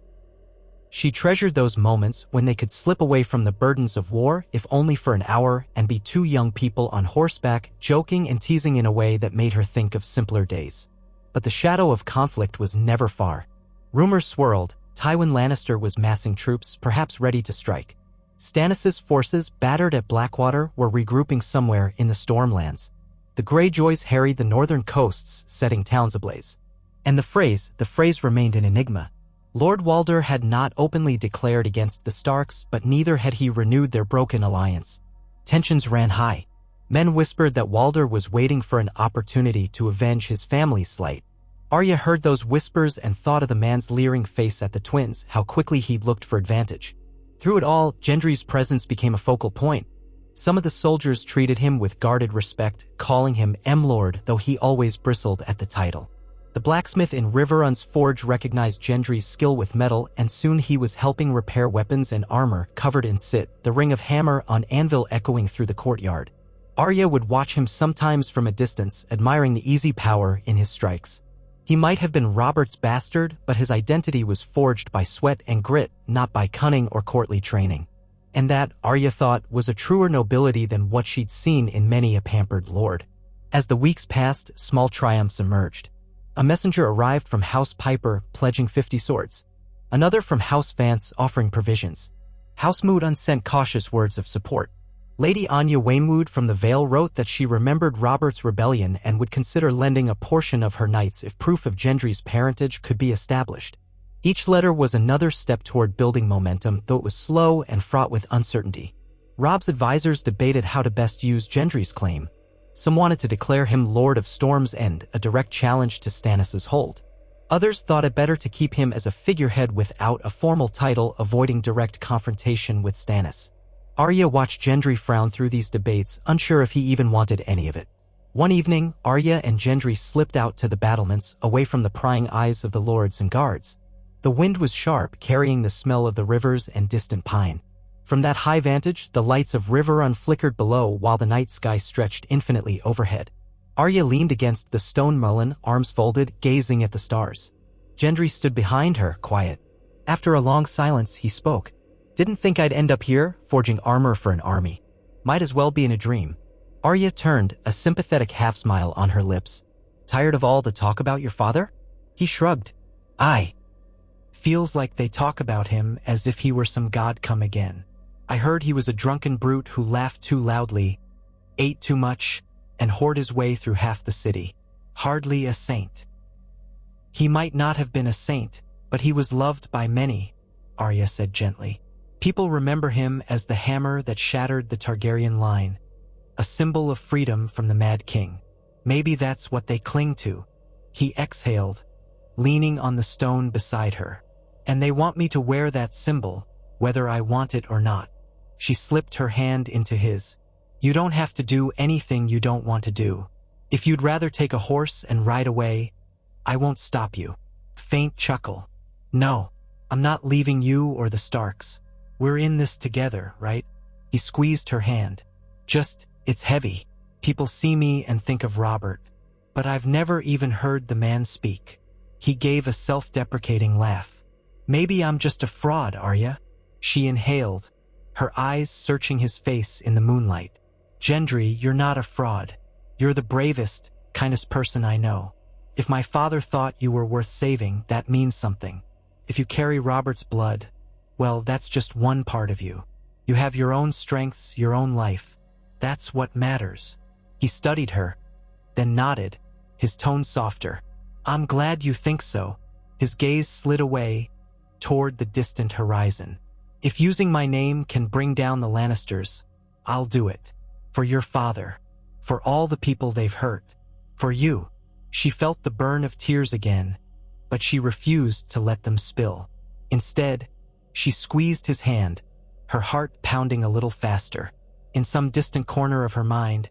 She treasured those moments when they could slip away from the burdens of war, if only for an hour, and be two young people on horseback, joking and teasing in a way that made her think of simpler days. But the shadow of conflict was never far. Rumors swirled. Tywin Lannister was massing troops, perhaps ready to strike. Stannis' forces, battered at Blackwater, were regrouping somewhere in the Stormlands. The Greyjoys harried the northern coasts, setting towns ablaze. And the Freys remained an enigma. Lord Walder had not openly declared against the Starks, but neither had he renewed their broken alliance. Tensions ran high. Men whispered that Walder was waiting for an opportunity to avenge his family's slight. Arya heard those whispers and thought of the man's leering face at the twins, how quickly he'd looked for advantage. Through it all, Gendry's presence became a focal point. Some of the soldiers treated him with guarded respect, calling him M-Lord, though he always bristled at the title. The blacksmith in Riverrun's forge recognized Gendry's skill with metal, and soon he was helping repair weapons and armor covered in soot, the ring of hammer on anvil echoing through the courtyard. Arya would watch him sometimes from a distance, admiring the easy power in his strikes. He might have been Robert's bastard, but his identity was forged by sweat and grit, not by cunning or courtly training. And that, Arya thought, was a truer nobility than what she'd seen in many a pampered lord. As the weeks passed, small triumphs emerged. A messenger arrived from House Piper, pledging 50 swords. Another from House Vance, offering provisions. House Moodun sent cautious words of support. Lady Anya Waynwood from the Vale wrote that she remembered Robert's rebellion and would consider lending a portion of her knights if proof of Gendry's parentage could be established. Each letter was another step toward building momentum, though it was slow and fraught with uncertainty. Robb's advisors debated how to best use Gendry's claim. Some wanted to declare him Lord of Storm's End, a direct challenge to Stannis' hold. Others thought it better to keep him as a figurehead without a formal title, avoiding direct confrontation with Stannis. Arya watched Gendry frown through these debates, unsure if he even wanted any of it. One evening, Arya and Gendry slipped out to the battlements, away from the prying eyes of the lords and guards. The wind was sharp, carrying the smell of the rivers and distant pine. From that high vantage, the lights of Riverrun flickered below while the night sky stretched infinitely overhead. Arya leaned against the stone mullion, arms folded, gazing at the stars. Gendry stood behind her, quiet. After a long silence, he spoke. "Didn't think I'd end up here, forging armor for an army. Might as well be in a dream." Arya turned, a sympathetic half-smile on her lips. "Tired of all the talk about your father?" He shrugged. "Aye. Feels like they talk about him as if he were some god come again. I heard he was a drunken brute who laughed too loudly, ate too much, and whored his way through half the city. Hardly a saint." "He might not have been a saint, but he was loved by many," Arya said gently. "People remember him as the hammer that shattered the Targaryen line, a symbol of freedom from the Mad King. Maybe that's what they cling to." He exhaled, leaning on the stone beside her. "And they want me to wear that symbol, whether I want it or not." She slipped her hand into his. "You don't have to do anything you don't want to do. If you'd rather take a horse and ride away, I won't stop you." Faint chuckle. "No, I'm not leaving you or the Starks. We're in this together, right?" He squeezed her hand. "Just, it's heavy. People see me and think of Robert. But I've never even heard the man speak." He gave a self-deprecating laugh. "Maybe I'm just a fraud, Arya." She inhaled, her eyes searching his face in the moonlight. "Gendry, you're not a fraud. You're the bravest, kindest person I know. If my father thought you were worth saving, that means something. If you carry Robert's blood, well, that's just one part of you. You have your own strengths, your own life. That's what matters." He studied her, then nodded, his tone softer. "I'm glad you think so." His gaze slid away, toward the distant horizon. "If using my name can bring down the Lannisters, I'll do it. For your father. For all the people they've hurt. For you." She felt the burn of tears again, but she refused to let them spill. Instead, she squeezed his hand, her heart pounding a little faster. In some distant corner of her mind,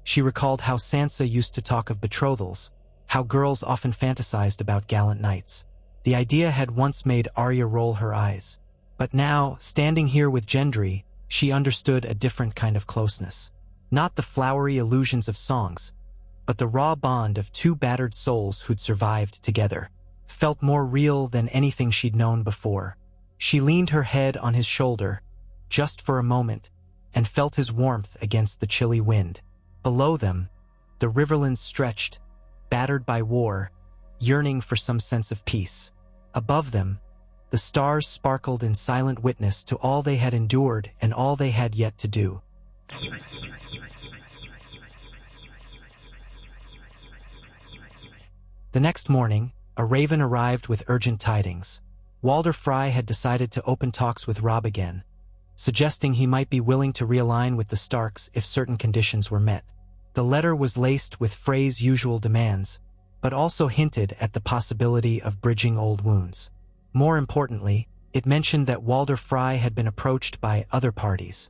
she recalled how Sansa used to talk of betrothals, how girls often fantasized about gallant knights. The idea had once made Arya roll her eyes. But now, standing here with Gendry, she understood a different kind of closeness. Not the flowery illusions of songs, but the raw bond of two battered souls who'd survived together. Felt more real than anything she'd known before. She leaned her head on his shoulder, just for a moment, and felt his warmth against the chilly wind. Below them, the riverlands stretched, battered by war, yearning for some sense of peace. Above them, the stars sparkled in silent witness to all they had endured and all they had yet to do. The next morning, a raven arrived with urgent tidings. Walder Frey had decided to open talks with Robb again. suggesting he might be willing to realign with the Starks if certain conditions were met. The letter was laced with Frey's usual demands, but also hinted at the possibility of bridging old wounds. More importantly, it mentioned that Walder Frey had been approached by other parties,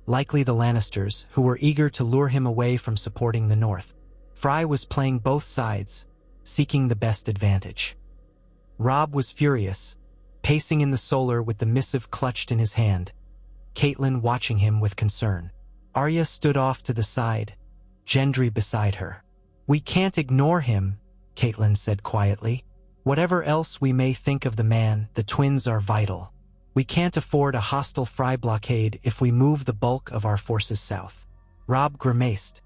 likely the Lannisters, who were eager to lure him away from supporting the North. Frey was playing both sides, seeking the best advantage. Robb was furious, pacing in the solar with the missive clutched in his hand, Catelyn watching him with concern. Arya stood off to the side, Gendry beside her. "We can't ignore him," Catelyn said quietly. "Whatever else we may think of the man, the twins are vital. We can't afford a hostile Frey blockade if we move the bulk of our forces south." Robb grimaced.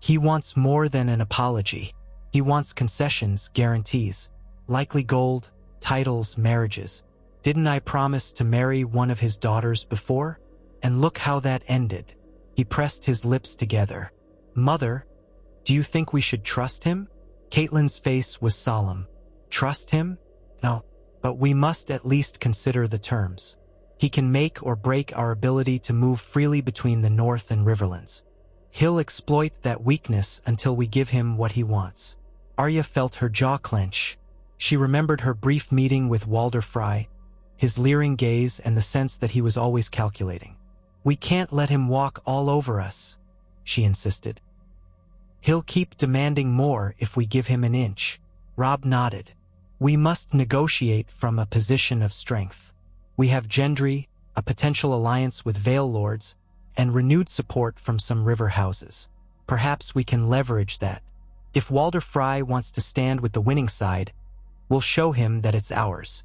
He wants more than an apology. He wants concessions, guarantees. Likely gold, titles, marriages. Didn't I promise to marry one of his daughters before? And look how that ended. He pressed his lips together. "Mother, do you think we should trust him?" Catelyn's face was solemn. "Trust him? No, but we must at least consider the terms. He can make or break our ability to move freely between the North and Riverlands. He'll exploit that weakness until we give him what he wants." Arya felt her jaw clench. She remembered her brief meeting with Walder Frey, his leering gaze and the sense that he was always calculating. "We can't let him walk all over us," she insisted. "He'll keep demanding more if we give him an inch." Robb nodded. "We must negotiate from a position of strength. We have Gendry, a potential alliance with Vale Lords, and renewed support from some river houses. Perhaps we can leverage that. If Walder Frey wants to stand with the winning side, we'll show him that it's ours."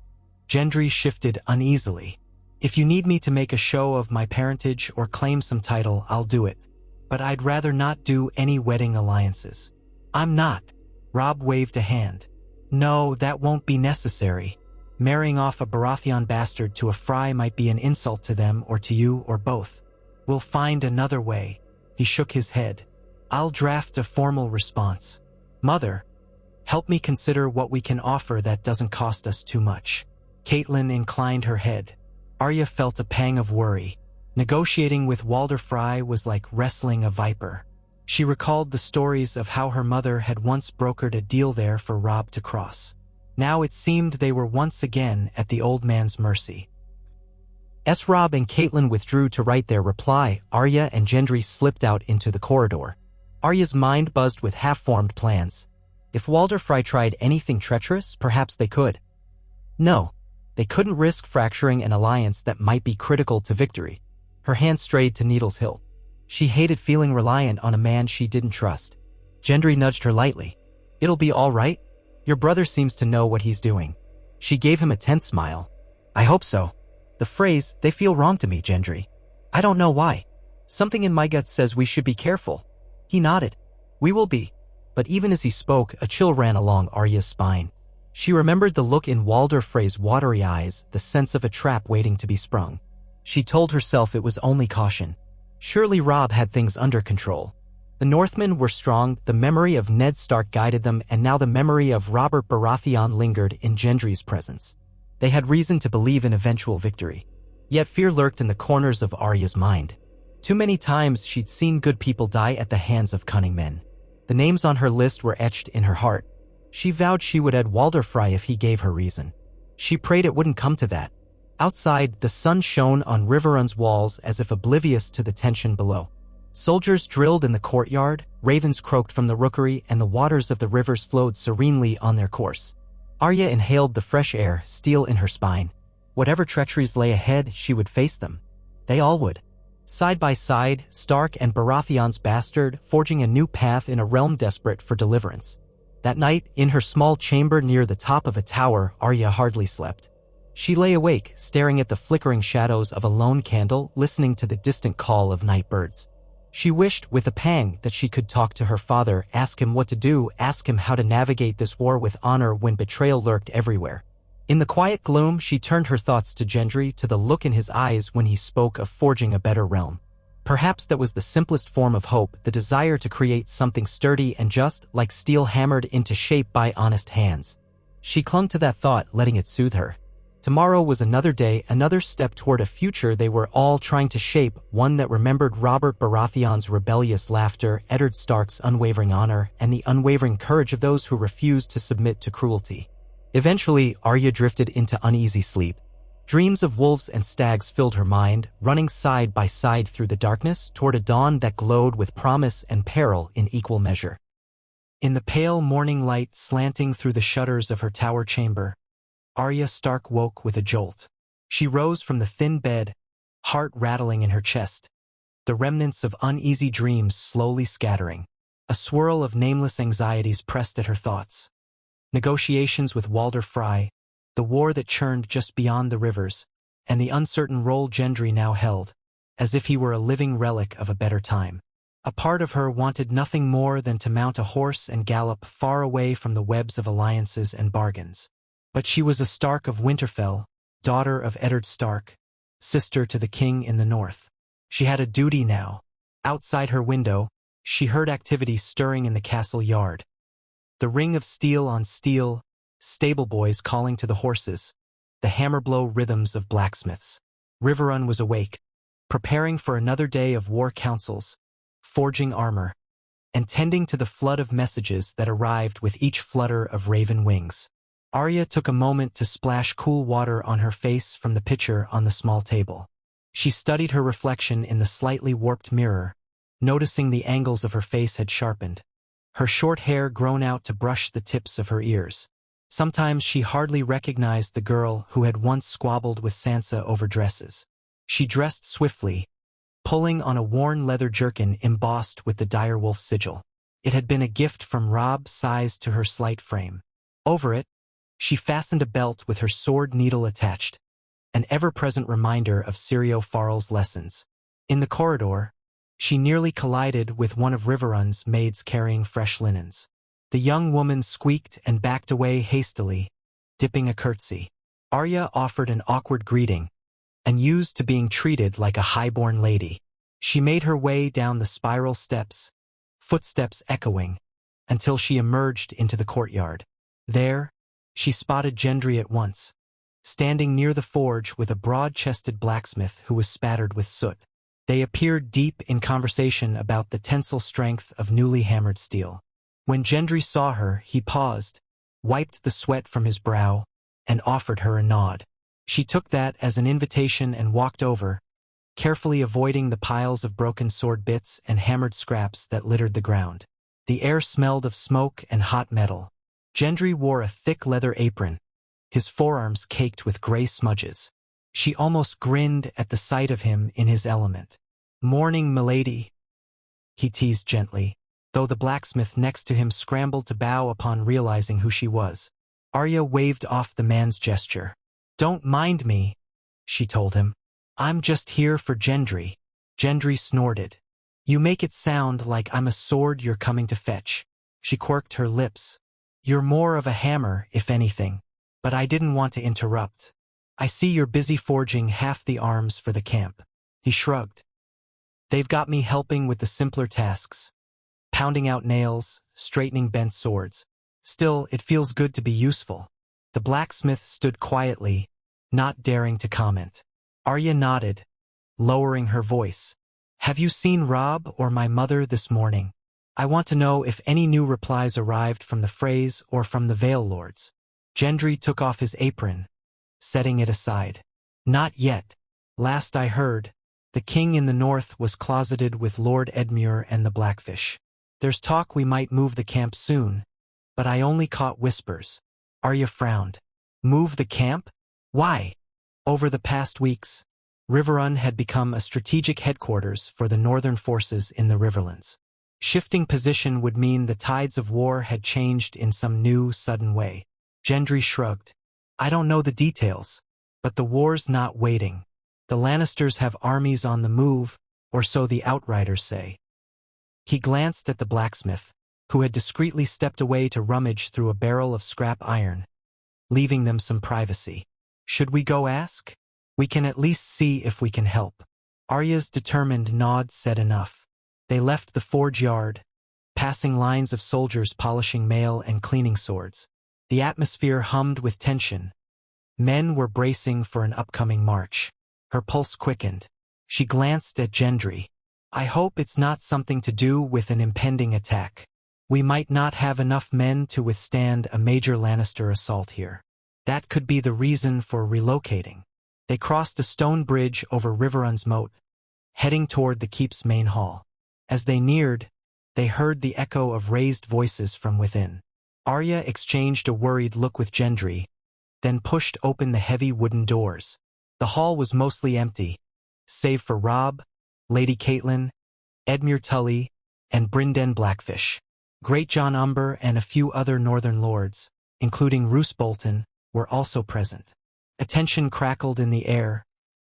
Gendry shifted uneasily. "If you need me to make a show of my parentage or claim some title, I'll do it. But I'd rather not do any wedding alliances." "I'm not." Robb waved a hand. "No, that won't be necessary. Marrying off a Baratheon bastard to a Frey might be an insult to them or to you or both. We'll find another way." He shook his head. "I'll draft a formal response. Mother, help me consider what we can offer that doesn't cost us too much." Catelyn inclined her head. Arya felt a pang of worry. Negotiating with Walder Frey was like wrestling a viper. She recalled the stories of how her mother had once brokered a deal there for Robb to cross. Now it seemed they were once again at the old man's mercy. As Robb and Catelyn withdrew to write their reply, Arya and Gendry slipped out into the corridor. Arya's mind buzzed with half-formed plans. If Walder Frey tried anything treacherous, perhaps they could. No, they couldn't risk fracturing an alliance that might be critical to victory. Her hand strayed to Needle's hilt. She hated feeling reliant on a man she didn't trust. Gendry nudged her lightly. "It'll be all right. Your brother seems to know what he's doing." She gave him a tense smile. "I hope so." The phrase, "they feel wrong to me, Gendry. I don't know why. Something in my gut says we should be careful." He nodded. "We will be." But even as he spoke, a chill ran along Arya's spine. She remembered the look in Walder Frey's watery eyes, the sense of a trap waiting to be sprung. She told herself it was only caution. Surely Robb had things under control. The Northmen were strong, the memory of Ned Stark guided them, and now the memory of Robert Baratheon lingered in Gendry's presence. They had reason to believe in eventual victory. Yet fear lurked in the corners of Arya's mind. Too many times she'd seen good people die at the hands of cunning men. The names on her list were etched in her heart. She vowed she would add Walder Frey if he gave her reason. She prayed it wouldn't come to that. Outside, the sun shone on Riverrun's walls as if oblivious to the tension below. Soldiers drilled in the courtyard, ravens croaked from the rookery, and the waters of the rivers flowed serenely on their course. Arya inhaled the fresh air, steel in her spine. Whatever treacheries lay ahead, she would face them. They all would. Side by side, Stark and Baratheon's bastard, forging a new path in a realm desperate for deliverance. That night, in her small chamber near the top of a tower, Arya hardly slept. She lay awake, staring at the flickering shadows of a lone candle, listening to the distant call of night birds. She wished, with a pang, that she could talk to her father, ask him what to do, ask him how to navigate this war with honor when betrayal lurked everywhere. In the quiet gloom, she turned her thoughts to Gendry, to the look in his eyes when he spoke of forging a better realm. Perhaps that was the simplest form of hope, the desire to create something sturdy and just, like steel hammered into shape by honest hands. She clung to that thought, letting it soothe her. Tomorrow was another day, another step toward a future they were all trying to shape, one that remembered Robert Baratheon's rebellious laughter, Eddard Stark's unwavering honor, and the unwavering courage of those who refused to submit to cruelty. Eventually, Arya drifted into uneasy sleep. Dreams of wolves and stags filled her mind, running side by side through the darkness toward a dawn that glowed with promise and peril in equal measure. In the pale morning light slanting through the shutters of her tower chamber, Arya Stark woke with a jolt. She rose from the thin bed, heart rattling in her chest, the remnants of uneasy dreams slowly scattering. A swirl of nameless anxieties pressed at her thoughts. Negotiations with Walder Frey, the war that churned just beyond the rivers, and the uncertain role Gendry now held, as if he were a living relic of a better time. A part of her wanted nothing more than to mount a horse and gallop far away from the webs of alliances and bargains. But she was a Stark of Winterfell, daughter of Eddard Stark, sister to the king in the north. She had a duty now. Outside her window, she heard activity stirring in the castle yard. The ring of steel on steel, stable boys calling to the horses, the hammer-blow rhythms of blacksmiths. Riverrun was awake, preparing for another day of war councils, forging armor, and tending to the flood of messages that arrived with each flutter of raven wings. Arya took a moment to splash cool water on her face from the pitcher on the small table. She studied her reflection in the slightly warped mirror, noticing the angles of her face had sharpened, her short hair grown out to brush the tips of her ears. Sometimes she hardly recognized the girl who had once squabbled with Sansa over dresses. She dressed swiftly, pulling on a worn leather jerkin embossed with the direwolf sigil. It had been a gift from Robb, sized to her slight frame. Over it, she fastened a belt with her sword needle attached, an ever-present reminder of Syrio Farrell's lessons. In the corridor, she nearly collided with one of Riverrun's maids carrying fresh linens. The young woman squeaked and backed away hastily, dipping a curtsy. Arya offered an awkward greeting, and used to being treated like a high-born lady. She made her way down the spiral steps, footsteps echoing, until she emerged into the courtyard. There, she spotted Gendry at once, standing near the forge with a broad-chested blacksmith who was spattered with soot. They appeared deep in conversation about the tensile strength of newly hammered steel. When Gendry saw her, he paused, wiped the sweat from his brow, and offered her a nod. She took that as an invitation and walked over, carefully avoiding the piles of broken sword bits and hammered scraps that littered the ground. The air smelled of smoke and hot metal. Gendry wore a thick leather apron, his forearms caked with gray smudges. She almost grinned at the sight of him in his element. "Morning, milady," he teased gently, though the blacksmith next to him scrambled to bow upon realizing who she was. Arya waved off the man's gesture. "Don't mind me," she told him. "I'm just here for Gendry." Gendry snorted. "You make it sound like I'm a sword you're coming to fetch." She quirked her lips. "You're more of a hammer, if anything. But I didn't want to interrupt. I see you're busy forging half the arms for the camp." He shrugged. "They've got me helping with the simpler tasks, pounding out nails, straightening bent swords. Still, it feels good to be useful." The blacksmith stood quietly, not daring to comment. Arya nodded, lowering her voice. "Have you seen Robb or my mother this morning? I want to know if any new replies arrived from the Freys or from the Vale Lords." Gendry took off his apron, setting it aside. "Not yet. Last I heard, the king in the north was closeted with Lord Edmure and the Blackfish. There's talk we might move the camp soon, but I only caught whispers." Arya frowned. "Move the camp? Why?" Over the past weeks, Riverrun had become a strategic headquarters for the northern forces in the Riverlands. Shifting position would mean the tides of war had changed in some new, sudden way. Gendry shrugged. "I don't know the details, but the war's not waiting. The Lannisters have armies on the move, or so the Outriders say." He glanced at the blacksmith, who had discreetly stepped away to rummage through a barrel of scrap iron, leaving them some privacy. "Should we go ask? We can at least see if we can help." Arya's determined nod said enough. They left the forge yard, passing lines of soldiers polishing mail and cleaning swords. The atmosphere hummed with tension, Men were bracing for an upcoming march. Her pulse quickened. She glanced at Gendry. I hope it's not something to do with an impending attack. We might not have enough men to withstand a major Lannister assault here. That could be the reason for relocating. They crossed a stone bridge over Riverrun's moat, heading toward the keep's main hall. As they neared, they heard the echo of raised voices from within. Arya exchanged a worried look with Gendry, then pushed open the heavy wooden doors. The hall was mostly empty, save for Robb, Lady Catelyn, Edmure Tully, and Brynden Blackfish. Greatjon Umber and a few other northern lords, including Roose Bolton, were also present. Attention crackled in the air,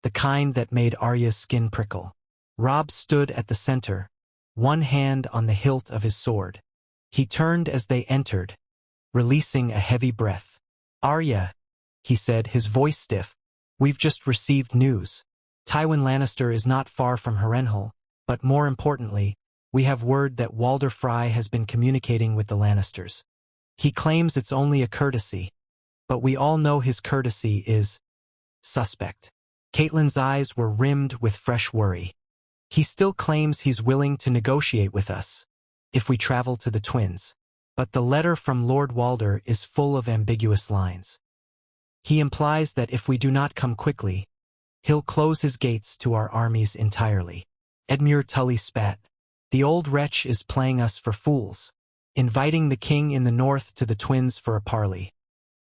the kind that made Arya's skin prickle. Robb stood at the center, one hand on the hilt of his sword. He turned as they entered, releasing a heavy breath. Arya, he said, his voice stiff, we've just received news. Tywin Lannister is not far from Harrenhal, but more importantly, we have word that Walder Frey has been communicating with the Lannisters. He claims it's only a courtesy, but we all know his courtesy is suspect. Catelyn's eyes were rimmed with fresh worry. He still claims he's willing to negotiate with us, if we travel to the Twins. But the letter from Lord Walder is full of ambiguous lines. He implies that if we do not come quickly, he'll close his gates to our armies entirely. Edmure Tully spat. The old wretch is playing us for fools, inviting the king in the north to the Twins for a parley.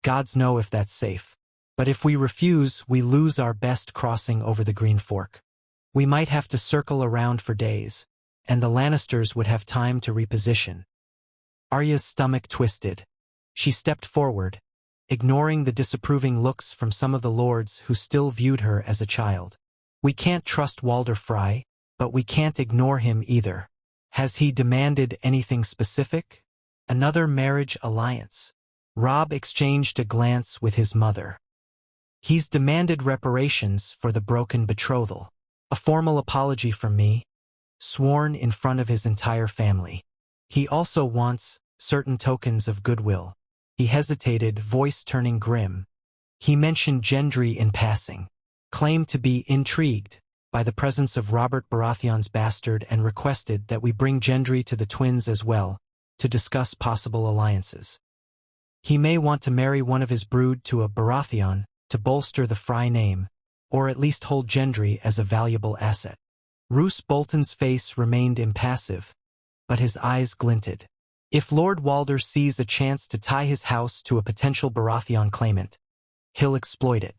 Gods know if that's safe. But if we refuse, we lose our best crossing over the Green Fork. We might have to circle around for days, and the Lannisters would have time to reposition. Arya's stomach twisted. She stepped forward, ignoring the disapproving looks from some of the lords who still viewed her as a child. We can't trust Walder Frey, but we can't ignore him either. Has he demanded anything specific? Another marriage alliance? Robb exchanged a glance with his mother. He's demanded reparations for the broken betrothal. A formal apology from me, sworn in front of his entire family. He also wants certain tokens of goodwill. He hesitated, voice turning grim. He mentioned Gendry in passing, claimed to be intrigued by the presence of Robert Baratheon's bastard and requested that we bring Gendry to the Twins as well, to discuss possible alliances. He may want to marry one of his brood to a Baratheon to bolster the Frey name, or at least hold Gendry as a valuable asset. Roose Bolton's face remained impassive, but his eyes glinted. If Lord Walder sees a chance to tie his house to a potential Baratheon claimant, he'll exploit it.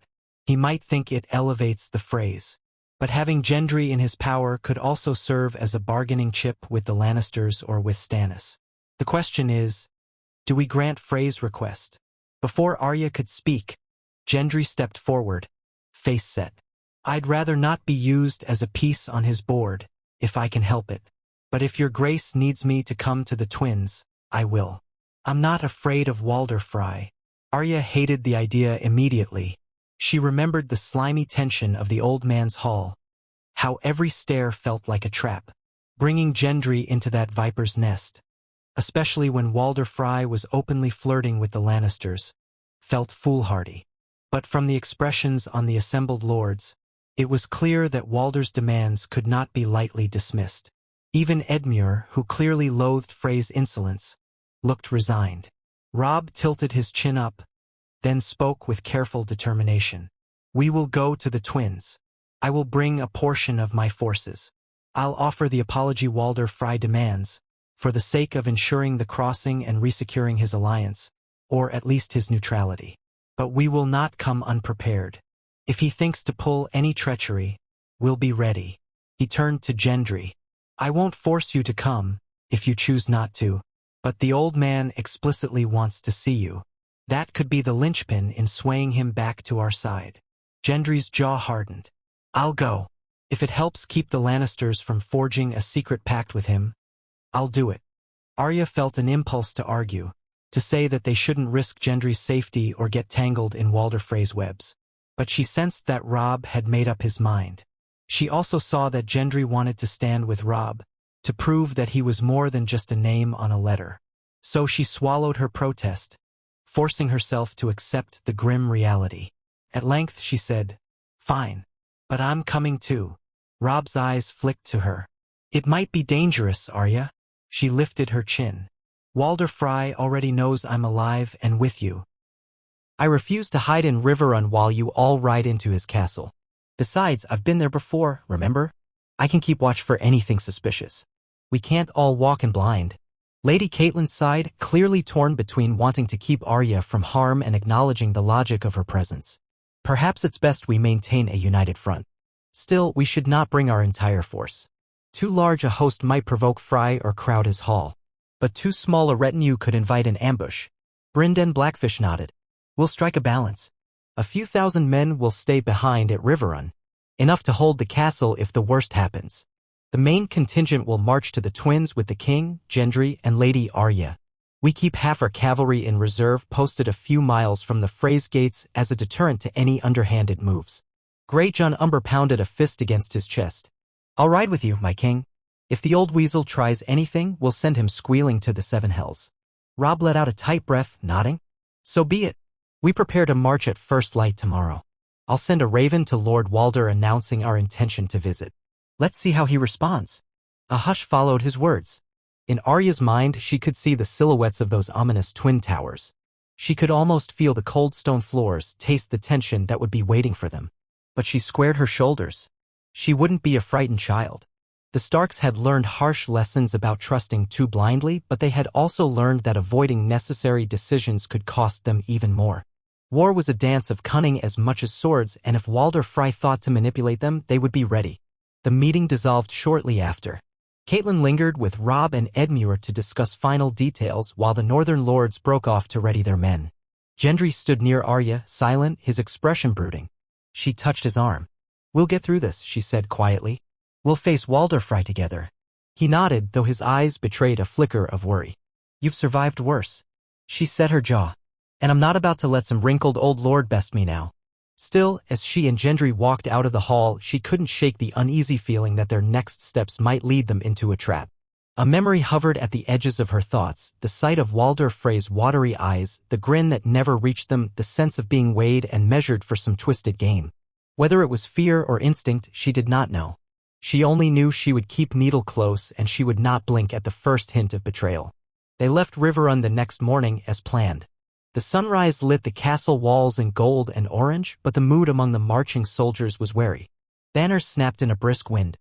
He might think it elevates the phrase, but having Gendry in his power could also serve as a bargaining chip with the Lannisters or with Stannis. The question is, do we grant Frey's request? Before Arya could speak, Gendry stepped forward, face set. I'd rather not be used as a piece on his board, if I can help it. But if your grace needs me to come to the Twins, I will. I'm not afraid of Walder Frey. Arya hated the idea immediately. She remembered the slimy tension of the old man's hall, how every stare felt like a trap, bringing Gendry into that viper's nest, especially when Walder Frey was openly flirting with the Lannisters, felt foolhardy. But from the expressions on the assembled lords, it was clear that Walder's demands could not be lightly dismissed. Even Edmure, who clearly loathed Frey's insolence, looked resigned. Robb tilted his chin up, then spoke with careful determination. We will go to the Twins. I will bring a portion of my forces. I'll offer the apology Walder Frey demands, for the sake of ensuring the crossing and resecuring his alliance, or at least his neutrality. But we will not come unprepared. If he thinks to pull any treachery, we'll be ready. He turned to Gendry. I won't force you to come, if you choose not to, but the old man explicitly wants to see you. That could be the linchpin in swaying him back to our side. Gendry's jaw hardened. I'll go. If it helps keep the Lannisters from forging a secret pact with him, I'll do it. Arya felt an impulse to argue, to say that they shouldn't risk Gendry's safety or get tangled in Walder Frey's webs. But she sensed that Robb had made up his mind. She also saw that Gendry wanted to stand with Robb, to prove that he was more than just a name on a letter. So she swallowed her protest, forcing herself to accept the grim reality. At length she said, "Fine. But I'm coming too." Rob's eyes flicked to her. "It might be dangerous, Arya." She lifted her chin. "Walder Frey already knows I'm alive and with you. I refuse to hide in Riverrun while you all ride into his castle. Besides, I've been there before, remember? I can keep watch for anything suspicious. We can't all walk in blind." Lady Caitlin sighed, clearly torn between wanting to keep Arya from harm and acknowledging the logic of her presence. "Perhaps it's best we maintain a united front. Still, we should not bring our entire force. Too large a host might provoke Frey or crowd his hall. But too small a retinue could invite an ambush." Brynden Blackfish nodded. "We'll strike a balance. A few thousand men will stay behind at Riverrun. Enough to hold the castle if the worst happens. The main contingent will march to the Twins with the king, Gendry, and Lady Arya. We keep half our cavalry in reserve posted a few miles from the Frey's gates as a deterrent to any underhanded moves." Greyjohn Umber pounded a fist against his chest. "I'll ride with you, my king. If the old weasel tries anything, we'll send him squealing to the Seven Hells." Rob let out a tight breath, nodding. "So be it. We prepare to march at first light tomorrow. I'll send a raven to Lord Walder announcing our intention to visit. Let's see how he responds." A hush followed his words. In Arya's mind, she could see the silhouettes of those ominous twin towers. She could almost feel the cold stone floors, taste the tension that would be waiting for them. But she squared her shoulders. She wouldn't be a frightened child. The Starks had learned harsh lessons about trusting too blindly, but they had also learned that avoiding necessary decisions could cost them even more. War was a dance of cunning as much as swords, and if Walder Frey thought to manipulate them, they would be ready. The meeting dissolved shortly after. Caitlin lingered with Rob and Edmure to discuss final details while the Northern Lords broke off to ready their men. Gendry stood near Arya, silent, his expression brooding. She touched his arm. "We'll get through this," she said quietly. "We'll face Walder Frey together." He nodded, though his eyes betrayed a flicker of worry. "You've survived worse." She set her jaw. "And I'm not about to let some wrinkled old lord best me now." Still, as she and Gendry walked out of the hall, she couldn't shake the uneasy feeling that their next steps might lead them into a trap. A memory hovered at the edges of her thoughts, the sight of Walder Frey's watery eyes, the grin that never reached them, the sense of being weighed and measured for some twisted game. Whether it was fear or instinct, she did not know. She only knew she would keep Needle close and she would not blink at the first hint of betrayal. They left Riverrun the next morning as planned. The sunrise lit the castle walls in gold and orange, but the mood among the marching soldiers was wary. Banners snapped in a brisk wind.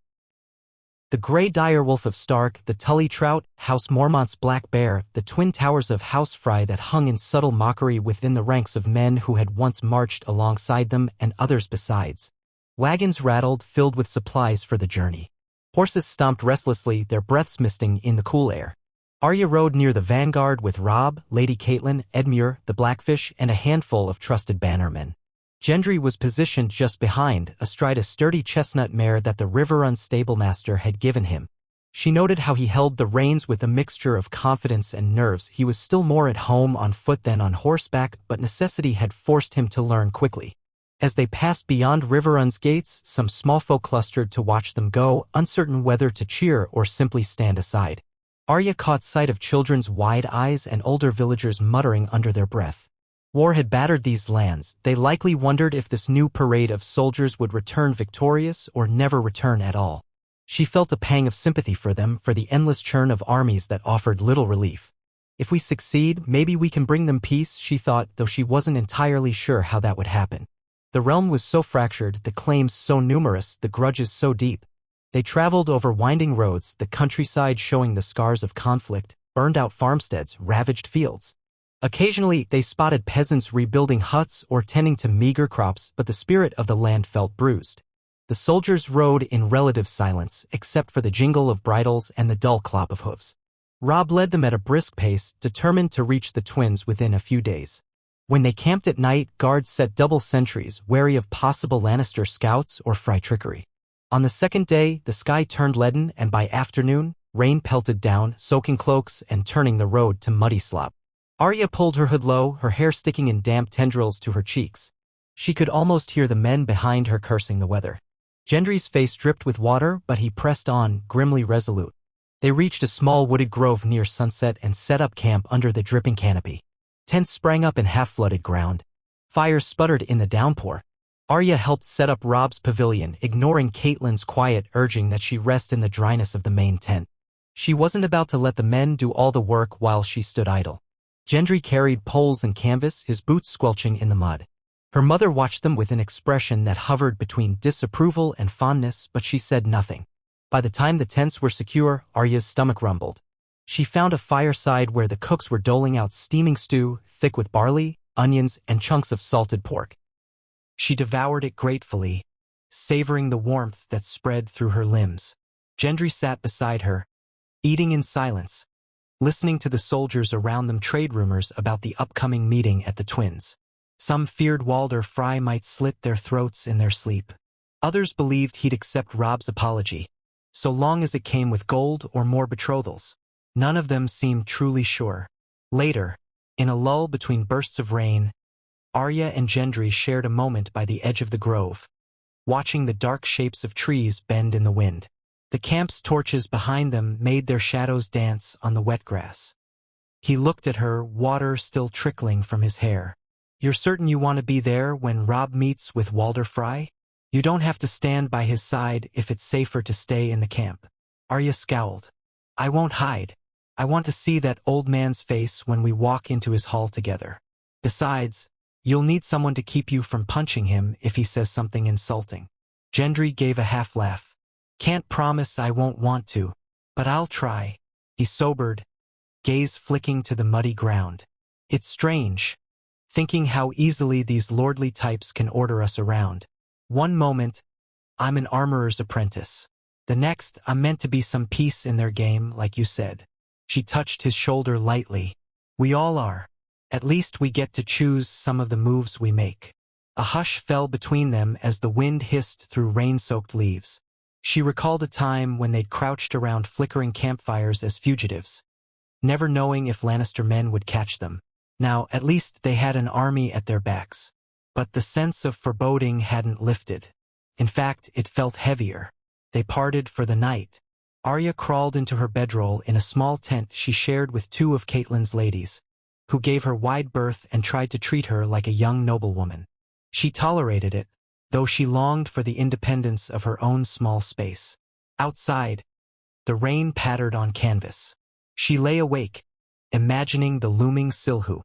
The Grey Direwolf of Stark, the Tully Trout, House Mormont's Black Bear, the twin towers of House Frey that hung in subtle mockery within the ranks of men who had once marched alongside them and others besides. Wagons rattled, filled with supplies for the journey. Horses stomped restlessly, their breaths misting in the cool air. Arya rode near the vanguard with Rob, Lady Caitlin, Edmure, the Blackfish, and a handful of trusted bannermen. Gendry was positioned just behind, astride a sturdy chestnut mare that the Riverrun stablemaster had given him. She noted how he held the reins with a mixture of confidence and nerves. He was still more at home on foot than on horseback, but necessity had forced him to learn quickly. As they passed beyond Riverrun's gates, some small folk clustered to watch them go, uncertain whether to cheer or simply stand aside. Arya caught sight of children's wide eyes and older villagers muttering under their breath. War had battered these lands. They likely wondered if this new parade of soldiers would return victorious or never return at all. She felt a pang of sympathy for them, for the endless churn of armies that offered little relief. If we succeed, maybe we can bring them peace, she thought, though she wasn't entirely sure how that would happen. The realm was so fractured, the claims so numerous, the grudges so deep. They traveled over winding roads, the countryside showing the scars of conflict, burned-out farmsteads, ravaged fields. Occasionally, they spotted peasants rebuilding huts or tending to meager crops, but the spirit of the land felt bruised. The soldiers rode in relative silence, except for the jingle of bridles and the dull clop of hooves. Rob led them at a brisk pace, determined to reach the twins within a few days. When they camped at night, guards set double sentries, wary of possible Lannister scouts or Frey trickery. On the second day, the sky turned leaden, and by afternoon, rain pelted down, soaking cloaks and turning the road to muddy slop. Arya pulled her hood low, her hair sticking in damp tendrils to her cheeks. She could almost hear the men behind her cursing the weather. Gendry's face dripped with water, but he pressed on, grimly resolute. They reached a small wooded grove near sunset and set up camp under the dripping canopy. Tents sprang up in half-flooded ground. Fire sputtered in the downpour. Arya helped set up Rob's pavilion, ignoring Caitlyn's quiet urging that she rest in the dryness of the main tent. She wasn't about to let the men do all the work while she stood idle. Gendry carried poles and canvas, his boots squelching in the mud. Her mother watched them with an expression that hovered between disapproval and fondness, but she said nothing. By the time the tents were secure, Arya's stomach rumbled. She found a fireside where the cooks were doling out steaming stew, thick with barley, onions, and chunks of salted pork. She devoured it gratefully, savoring the warmth that spread through her limbs. Gendry sat beside her, eating in silence, listening to the soldiers around them trade rumors about the upcoming meeting at the Twins. Some feared Walder Frey might slit their throats in their sleep. Others believed he'd accept Rob's apology, so long as it came with gold or more betrothals. None of them seemed truly sure. Later, in a lull between bursts of rain, Arya and Gendry shared a moment by the edge of the grove, watching the dark shapes of trees bend in the wind. The camp's torches behind them made their shadows dance on the wet grass. He looked at her, water still trickling from his hair. "You're certain you want to be there when Robb meets with Walder Frey? You don't have to stand by his side if it's safer to stay in the camp." Arya scowled. "I won't hide. I want to see that old man's face when we walk into his hall together. Besides, you'll need someone to keep you from punching him if he says something insulting." Gendry gave a half laugh. "Can't promise I won't want to, but I'll try." He sobered, gaze flicking to the muddy ground. "It's strange, thinking how easily these lordly types can order us around. One moment, I'm an armorer's apprentice. The next, I'm meant to be some piece in their game, like you said." She touched his shoulder lightly. "We all are. At least we get to choose some of the moves we make." A hush fell between them as the wind hissed through rain-soaked leaves. She recalled a time when they'd crouched around flickering campfires as fugitives, never knowing if Lannister men would catch them. Now, at least they had an army at their backs. But the sense of foreboding hadn't lifted. In fact, it felt heavier. They parted for the night. Arya crawled into her bedroll in a small tent she shared with two of Caitlyn's ladies, who gave her wide berth and tried to treat her like a young noblewoman. She tolerated it, though she longed for the independence of her own small space. Outside, the rain pattered on canvas. She lay awake, imagining the looming Silhu.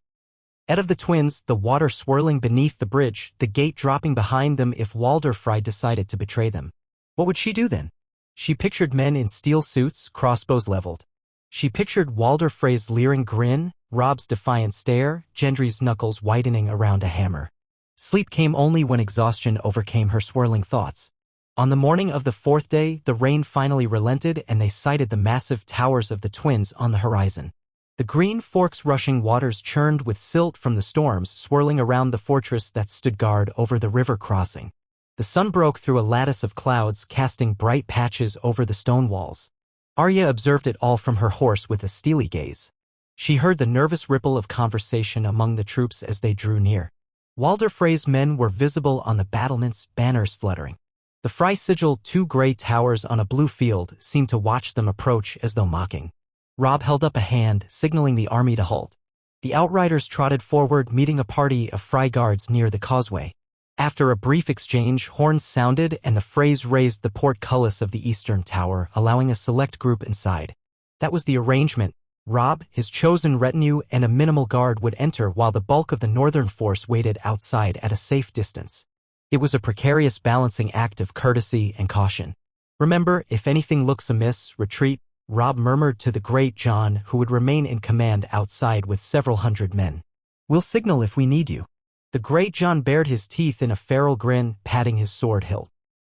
Ed of the Twins, the water swirling beneath the bridge, the gate dropping behind them if Walder Frey decided to betray them. What would she do then? She pictured men in steel suits, crossbows leveled. She pictured Walder Frey's leering grin, Robb's defiant stare, Gendry's knuckles whitening around a hammer. Sleep came only when exhaustion overcame her swirling thoughts. On the morning of the fourth day, the rain finally relented and they sighted the massive towers of the Twins on the horizon. The Green Fork's rushing waters churned with silt from the storms swirling around the fortress that stood guard over the river crossing. The sun broke through a lattice of clouds, casting bright patches over the stone walls. Arya observed it all from her horse with a steely gaze. She heard the nervous ripple of conversation among the troops as they drew near. Walder Frey's men were visible on the battlements, banners fluttering. The Frey sigil, two gray towers on a blue field, seemed to watch them approach as though mocking. Robb held up a hand, signaling the army to halt. The outriders trotted forward, meeting a party of Frey guards near the causeway. After a brief exchange, horns sounded and the Freys raised the portcullis of the eastern tower, allowing a select group inside. That was the arrangement. Robb, his chosen retinue, and a minimal guard would enter while the bulk of the northern force waited outside at a safe distance. It was a precarious balancing act of courtesy and caution. "Remember, if anything looks amiss, retreat," Robb murmured to the Great John, who would remain in command outside with several hundred men. "We'll signal if we need you." The Great John bared his teeth in a feral grin, patting his sword hilt.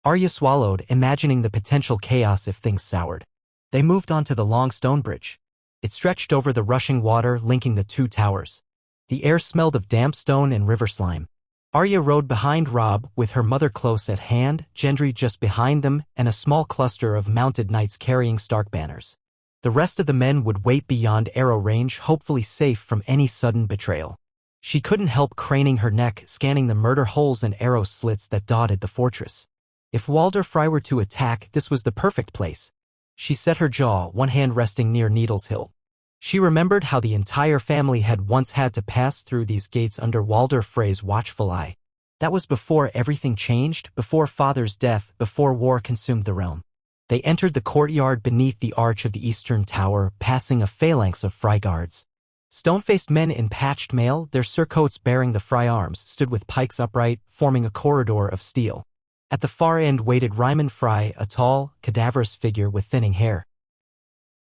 Arya swallowed, imagining the potential chaos if things soured. They moved on to the long stone bridge. It stretched over the rushing water, linking the two towers. The air smelled of damp stone and river slime. Arya rode behind Robb, with her mother close at hand, Gendry just behind them, and a small cluster of mounted knights carrying Stark banners. The rest of the men would wait beyond arrow range, hopefully safe from any sudden betrayal. She couldn't help craning her neck, scanning the murder holes and arrow slits that dotted the fortress. If Walder Frey were to attack, this was the perfect place. She set her jaw, one hand resting near Needle's hilt. She remembered how the entire family had once had to pass through these gates under Walder Frey's watchful eye. That was before everything changed, before father's death, before war consumed the realm. They entered the courtyard beneath the arch of the eastern tower, passing a phalanx of Frey guards. Stone-faced men in patched mail, their surcoats bearing the Frey arms, stood with pikes upright, forming a corridor of steel. At the far end waited Ryman Frey, a tall, cadaverous figure with thinning hair.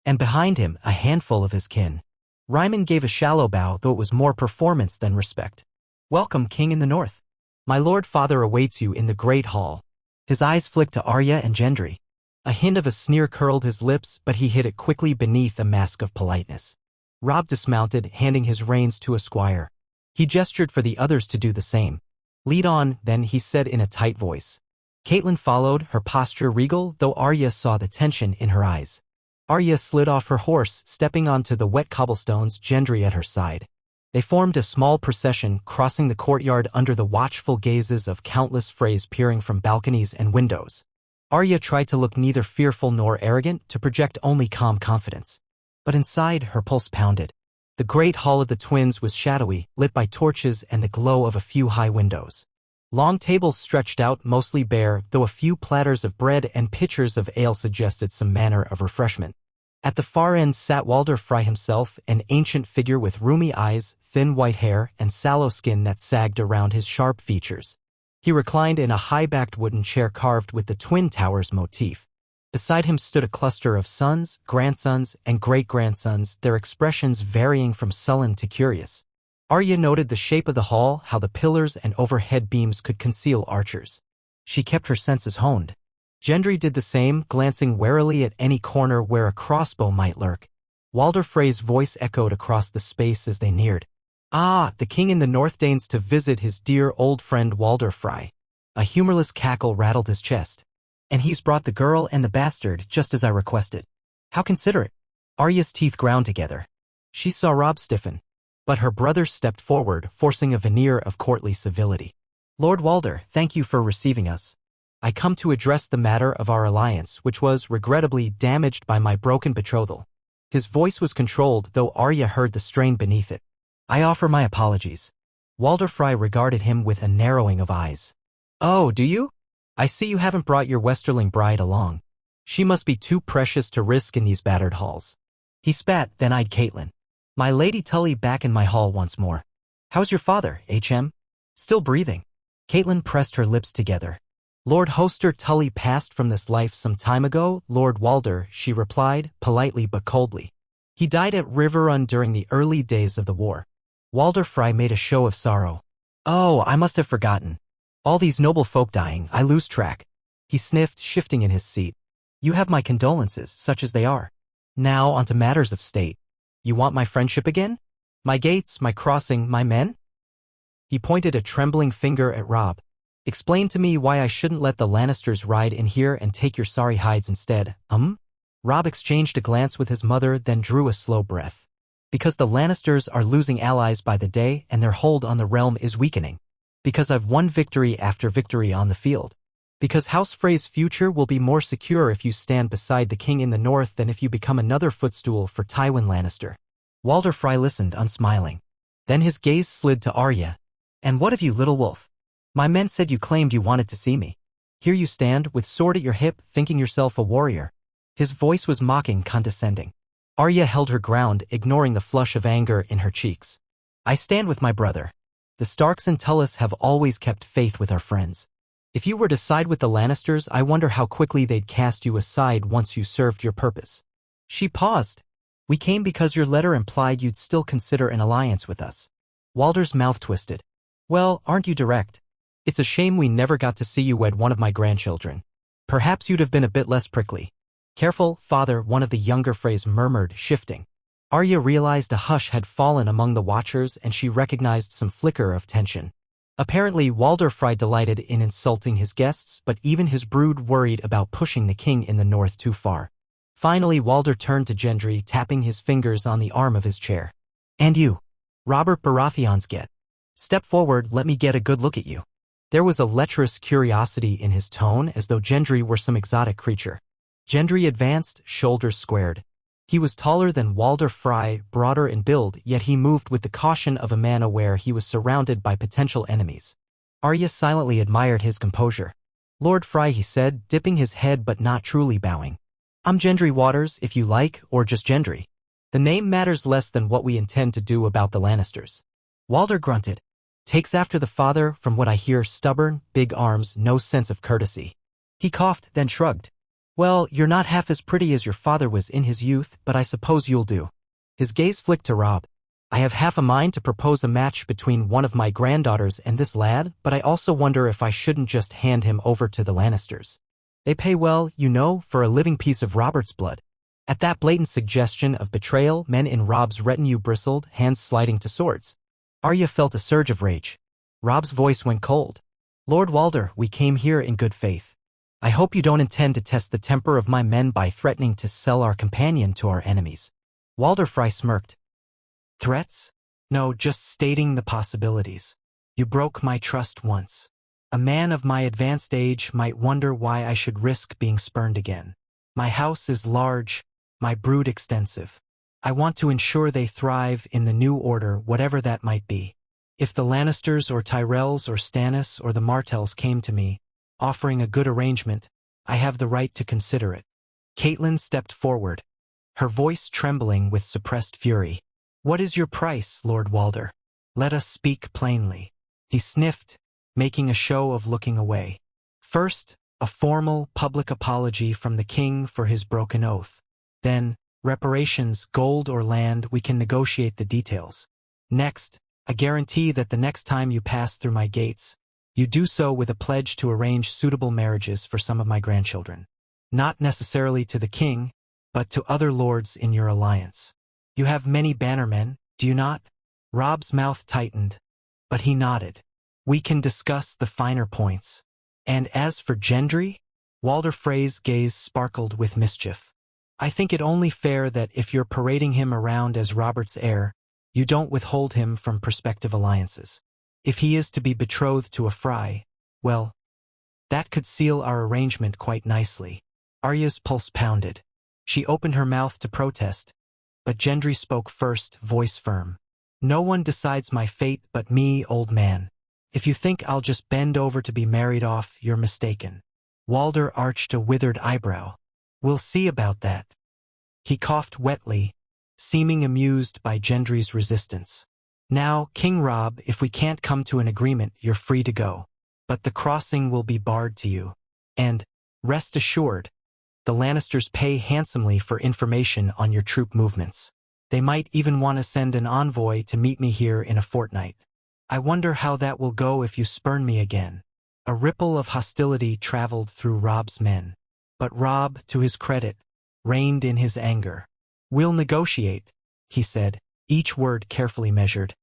And behind him, a handful of his kin. Ryman gave a shallow bow, though it was more performance than respect. "Welcome, King in the North. My lord father awaits you in the great hall." His eyes flicked to Arya and Gendry. A hint of a sneer curled his lips, but he hid it quickly beneath a mask of politeness. Robb dismounted, handing his reins to a squire. He gestured for the others to do the same. "Lead on," then he said in a tight voice. Catelyn followed, her posture regal, though Arya saw the tension in her eyes. Arya slid off her horse, stepping onto the wet cobblestones, Gendry at her side. They formed a small procession, crossing the courtyard under the watchful gazes of countless Freys peering from balconies and windows. Arya tried to look neither fearful nor arrogant, to project only calm confidence. But inside, her pulse pounded. The great hall of the twins was shadowy, lit by torches and the glow of a few high windows. Long tables stretched out, mostly bare, though a few platters of bread and pitchers of ale suggested some manner of refreshment. At the far end sat Walder Frey himself, an ancient figure with rheumy eyes, thin white hair, and sallow skin that sagged around his sharp features. He reclined in a high-backed wooden chair carved with the Twin Towers motif. Beside him stood a cluster of sons, grandsons, and great-grandsons, their expressions varying from sullen to curious. Arya noted the shape of the hall, how the pillars and overhead beams could conceal archers. She kept her senses honed. Gendry did the same, glancing warily at any corner where a crossbow might lurk. Walder Frey's voice echoed across the space as they neared. "Ah, the king in the north deigns to visit his dear old friend Walder Frey." A humorless cackle rattled his chest. "And he's brought the girl and the bastard, just as I requested." "How considerate." Arya's teeth ground together. She saw Robb stiffen. But her brother stepped forward, forcing a veneer of courtly civility. "Lord Walder, thank you for receiving us. I come to address the matter of our alliance, which was, regrettably, damaged by my broken betrothal." His voice was controlled, though Arya heard the strain beneath it. "I offer my apologies." Walder Frey regarded him with a narrowing of eyes. "Oh, do you? I see you haven't brought your Westerling bride along. She must be too precious to risk in these battered halls." He spat, then eyed Catelyn. "My Lady Tully back in my hall once more. How's your father, HM? Still breathing?" Catelyn pressed her lips together. "Lord Hoster Tully passed from this life some time ago, Lord Walder," she replied, politely but coldly. "He died at Riverrun during the early days of the war." Walder Frey made a show of sorrow. "Oh, I must have forgotten. All these noble folk dying, I lose track." He sniffed, shifting in his seat. "You have my condolences, such as they are. Now onto matters of state. You want my friendship again? My gates, my crossing, my men?" He pointed a trembling finger at Robb. "Explain to me why I shouldn't let the Lannisters ride in here and take your sorry hides instead, Robb exchanged a glance with his mother, then drew a slow breath. "Because the Lannisters are losing allies by the day and their hold on the realm is weakening. Because I've won victory after victory on the field. Because House Frey's future will be more secure if you stand beside the king in the north than if you become another footstool for Tywin Lannister." Walder Frey listened, unsmiling. Then his gaze slid to Arya. "And what of you, little wolf? My men said you claimed you wanted to see me. Here you stand, with sword at your hip, thinking yourself a warrior." His voice was mocking, condescending. Arya held her ground, ignoring the flush of anger in her cheeks. "I stand with my brother. The Starks and Tullis have always kept faith with our friends. If you were to side with the Lannisters, I wonder how quickly they'd cast you aside once you served your purpose." She paused. "We came because your letter implied you'd still consider an alliance with us." Walder's mouth twisted. "Well, aren't you direct? It's a shame we never got to see you wed one of my grandchildren. Perhaps you'd have been a bit less prickly." "Careful, father," one of the younger Freys murmured, shifting. Arya realized a hush had fallen among the watchers and she recognized some flicker of tension. Apparently, Walder Frey delighted in insulting his guests, but even his brood worried about pushing the king in the north too far. Finally, Walder turned to Gendry, tapping his fingers on the arm of his chair. "And you, Robert Baratheon's get. Step forward, let me get a good look at you." There was a lecherous curiosity in his tone, as though Gendry were some exotic creature. Gendry advanced, shoulders squared. He was taller than Walder Frey, broader in build, yet he moved with the caution of a man aware he was surrounded by potential enemies. Arya silently admired his composure. "Lord Frey," he said, dipping his head but not truly bowing. "I'm Gendry Waters, if you like, or just Gendry. The name matters less than what we intend to do about the Lannisters." Walder grunted. "Takes after the father, from what I hear, stubborn, big arms, no sense of courtesy." He coughed, then shrugged. "Well, you're not half as pretty as your father was in his youth, but I suppose you'll do." His gaze flicked to Robb. "I have half a mind to propose a match between one of my granddaughters and this lad, but I also wonder if I shouldn't just hand him over to the Lannisters. They pay well, you know, for a living piece of Robert's blood." At that blatant suggestion of betrayal, men in Robb's retinue bristled, hands sliding to swords. Arya felt a surge of rage. Robb's voice went cold. "Lord Walder, we came here in good faith. I hope you don't intend to test the temper of my men by threatening to sell our companion to our enemies." Walder Frey smirked. "Threats? No, just stating the possibilities. You broke my trust once. A man of my advanced age might wonder why I should risk being spurned again. My house is large, my brood extensive. I want to ensure they thrive in the new order, whatever that might be. If the Lannisters or Tyrells or Stannis or the Martells came to me, offering a good arrangement, I have the right to consider it." Catelyn stepped forward, her voice trembling with suppressed fury. "What is your price, Lord Walder? Let us speak plainly." He sniffed, making a show of looking away. "First, a formal, public apology from the king for his broken oath. Then, reparations, gold or land, we can negotiate the details. Next, a guarantee that the next time you pass through my gates, you do so with a pledge to arrange suitable marriages for some of my grandchildren. Not necessarily to the king, but to other lords in your alliance. You have many bannermen, do you not?" Robb's mouth tightened, but he nodded. "We can discuss the finer points. And as for Gendry?" Walder Frey's gaze sparkled with mischief. "I think it only fair that if you're parading him around as Robert's heir, you don't withhold him from prospective alliances. If he is to be betrothed to a Frey, well, that could seal our arrangement quite nicely." Arya's pulse pounded. She opened her mouth to protest, but Gendry spoke first, voice firm. "No one decides my fate but me, old man. If you think I'll just bend over to be married off, you're mistaken." Walder arched a withered eyebrow. "We'll see about that." He coughed wetly, seeming amused by Gendry's resistance. "Now, King Robb, if we can't come to an agreement, you're free to go. But the crossing will be barred to you. And, rest assured, the Lannisters pay handsomely for information on your troop movements. They might even want to send an envoy to meet me here in a fortnight. I wonder how that will go if you spurn me again." A ripple of hostility traveled through Robb's men. But Robb, to his credit, reined in his anger. "We'll negotiate," he said, each word carefully measured.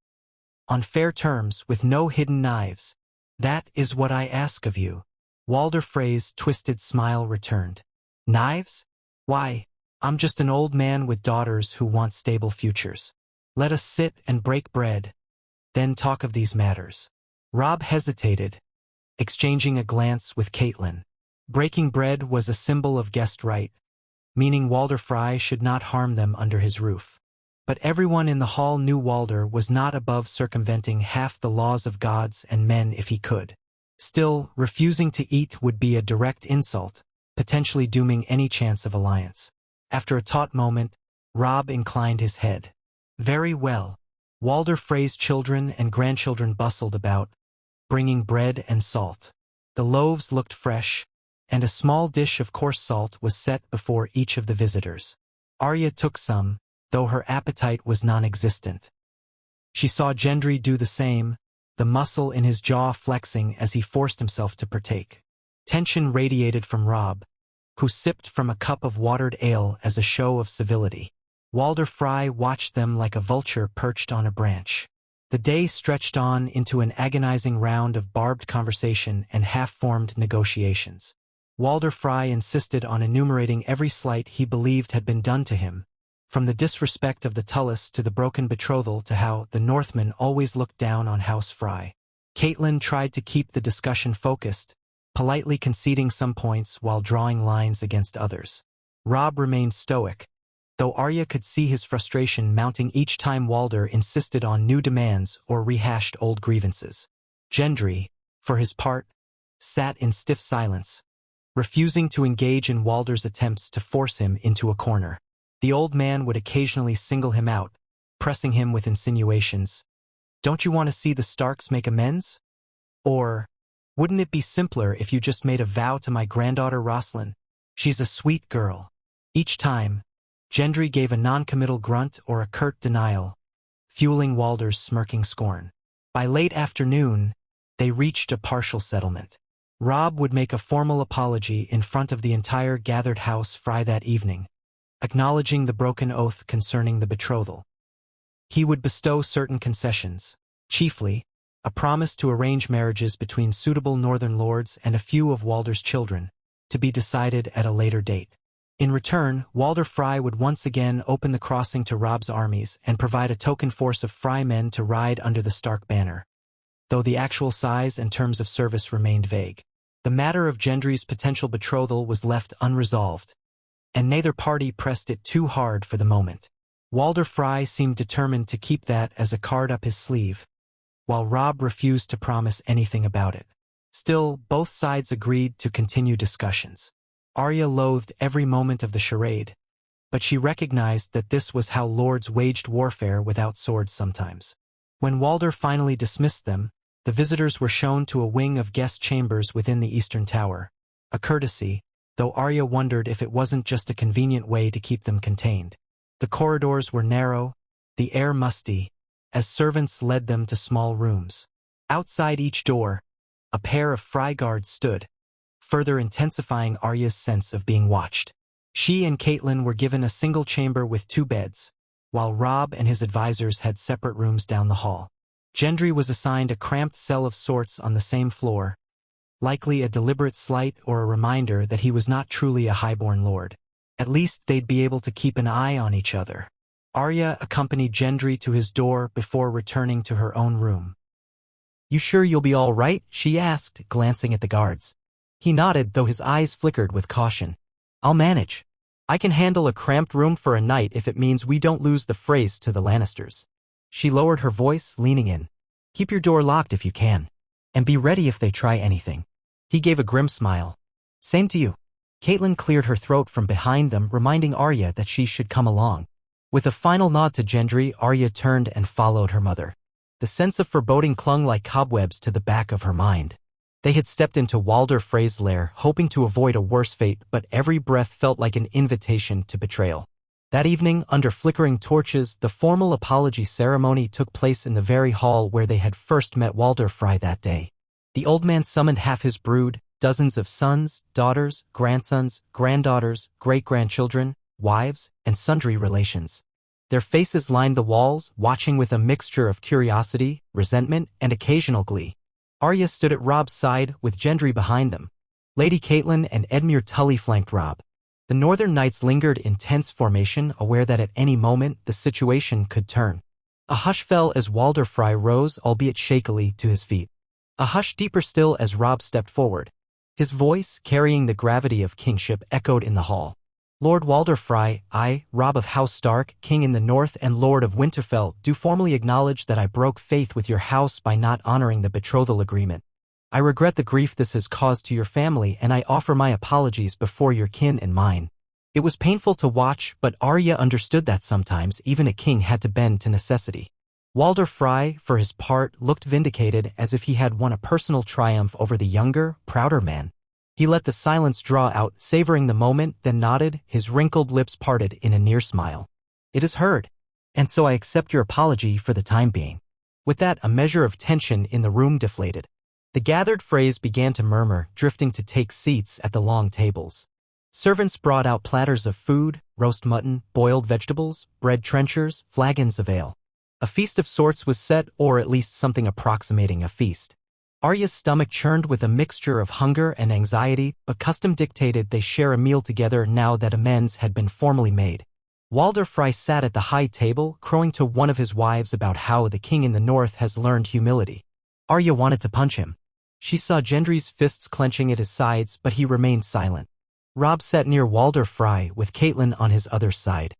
"On fair terms, with no hidden knives. That is what I ask of you." Walder Frey's twisted smile returned. "Knives? Why, I'm just an old man with daughters who want stable futures. Let us sit and break bread, then talk of these matters." Robb hesitated, exchanging a glance with Catelyn. Breaking bread was a symbol of guest right, meaning Walder Frey should not harm them under his roof. But everyone in the hall knew Walder was not above circumventing half the laws of gods and men if he could. Still, refusing to eat would be a direct insult, potentially dooming any chance of alliance. After a taut moment, Robb inclined his head. "Very well." Walder Frey's children and grandchildren bustled about, bringing bread and salt. The loaves looked fresh, and a small dish of coarse salt was set before each of the visitors. Arya took some, though her appetite was non-existent. She saw Gendry do the same, the muscle in his jaw flexing as he forced himself to partake. Tension radiated from Robb, who sipped from a cup of watered ale as a show of civility. Walder Frey watched them like a vulture perched on a branch. The day stretched on into an agonizing round of barbed conversation and half-formed negotiations. Walder Frey insisted on enumerating every slight he believed had been done to him, from the disrespect of the Tullus to the broken betrothal to how the Northmen always looked down on House Frey. Catelyn tried to keep the discussion focused, politely conceding some points while drawing lines against others. Robb remained stoic, though Arya could see his frustration mounting each time Walder insisted on new demands or rehashed old grievances. Gendry, for his part, sat in stiff silence, refusing to engage in Walder's attempts to force him into a corner. The old man would occasionally single him out, pressing him with insinuations. "Don't you want to see the Starks make amends? Or, wouldn't it be simpler if you just made a vow to my granddaughter Roslyn? She's a sweet girl." Each time, Gendry gave a non-committal grunt or a curt denial, fueling Walder's smirking scorn. By late afternoon, they reached a partial settlement. Robb would make a formal apology in front of the entire gathered house Fry that evening, acknowledging the broken oath concerning the betrothal. He would bestow certain concessions, chiefly, a promise to arrange marriages between suitable northern lords and a few of Walder's children, to be decided at a later date. In return, Walder Frey would once again open the crossing to Robb's armies and provide a token force of Frey men to ride under the Stark banner, though the actual size and terms of service remained vague. The matter of Gendry's potential betrothal was left unresolved, and neither party pressed it too hard for the moment. Walder Frey seemed determined to keep that as a card up his sleeve, while Robb refused to promise anything about it. Still, both sides agreed to continue discussions. Arya loathed every moment of the charade, but she recognized that this was how lords waged warfare without swords sometimes. When Walder finally dismissed them, the visitors were shown to a wing of guest chambers within the eastern tower, a courtesy, though Arya wondered if it wasn't just a convenient way to keep them contained. The corridors were narrow, the air musty, as servants led them to small rooms. Outside each door, a pair of Frey guards stood, further intensifying Arya's sense of being watched. She and Catelyn were given a single chamber with 2 beds, while Robb and his advisors had separate rooms down the hall. Gendry was assigned a cramped cell of sorts on the same floor, likely a deliberate slight or a reminder that he was not truly a highborn lord. At least they'd be able to keep an eye on each other. Arya accompanied Gendry to his door before returning to her own room. "You sure you'll be all right?" she asked, glancing at the guards. He nodded, though his eyes flickered with caution. "I'll manage. I can handle a cramped room for a night if it means we don't lose the Freys to the Lannisters." She lowered her voice, leaning in. "Keep your door locked if you can, and be ready if they try anything." He gave a grim smile. "Same to you." Catelyn cleared her throat from behind them, reminding Arya that she should come along. With a final nod to Gendry, Arya turned and followed her mother. The sense of foreboding clung like cobwebs to the back of her mind. They had stepped into Walder Frey's lair, hoping to avoid a worse fate, but every breath felt like an invitation to betrayal. That evening, under flickering torches, the formal apology ceremony took place in the very hall where they had first met Walder Frey that day. The old man summoned half his brood, dozens of sons, daughters, grandsons, granddaughters, great-grandchildren, wives, and sundry relations. Their faces lined the walls, watching with a mixture of curiosity, resentment, and occasional glee. Arya stood at Robb's side, with Gendry behind them. Lady Catelyn and Edmure Tully flanked Robb. The Northern Knights lingered in tense formation, aware that at any moment the situation could turn. A hush fell as Walder Frey rose, albeit shakily, to his feet. A hush deeper still as Robb stepped forward. His voice, carrying the gravity of kingship, echoed in the hall. "Lord Walder Frey, I, Robb of House Stark, King in the North and Lord of Winterfell, do formally acknowledge that I broke faith with your house by not honoring the betrothal agreement. I regret the grief this has caused to your family, and I offer my apologies before your kin and mine." It was painful to watch, but Arya understood that sometimes even a king had to bend to necessity. Walder Frey, for his part, looked vindicated, as if he had won a personal triumph over the younger, prouder man. He let the silence draw out, savoring the moment, then nodded, his wrinkled lips parted in a near smile. "It is heard, and so I accept your apology for the time being." With that, a measure of tension in the room deflated. The gathered Freys began to murmur, drifting to take seats at the long tables. Servants brought out platters of food, roast mutton, boiled vegetables, bread trenchers, flagons of ale. A feast of sorts was set, or at least something approximating a feast. Arya's stomach churned with a mixture of hunger and anxiety, but custom dictated they share a meal together now that amends had been formally made. Walder Frey sat at the high table, crowing to one of his wives about how the king in the north has learned humility. Arya wanted to punch him. She saw Gendry's fists clenching at his sides, but he remained silent. Robb sat near Walder Frey, with Catelyn on his other side.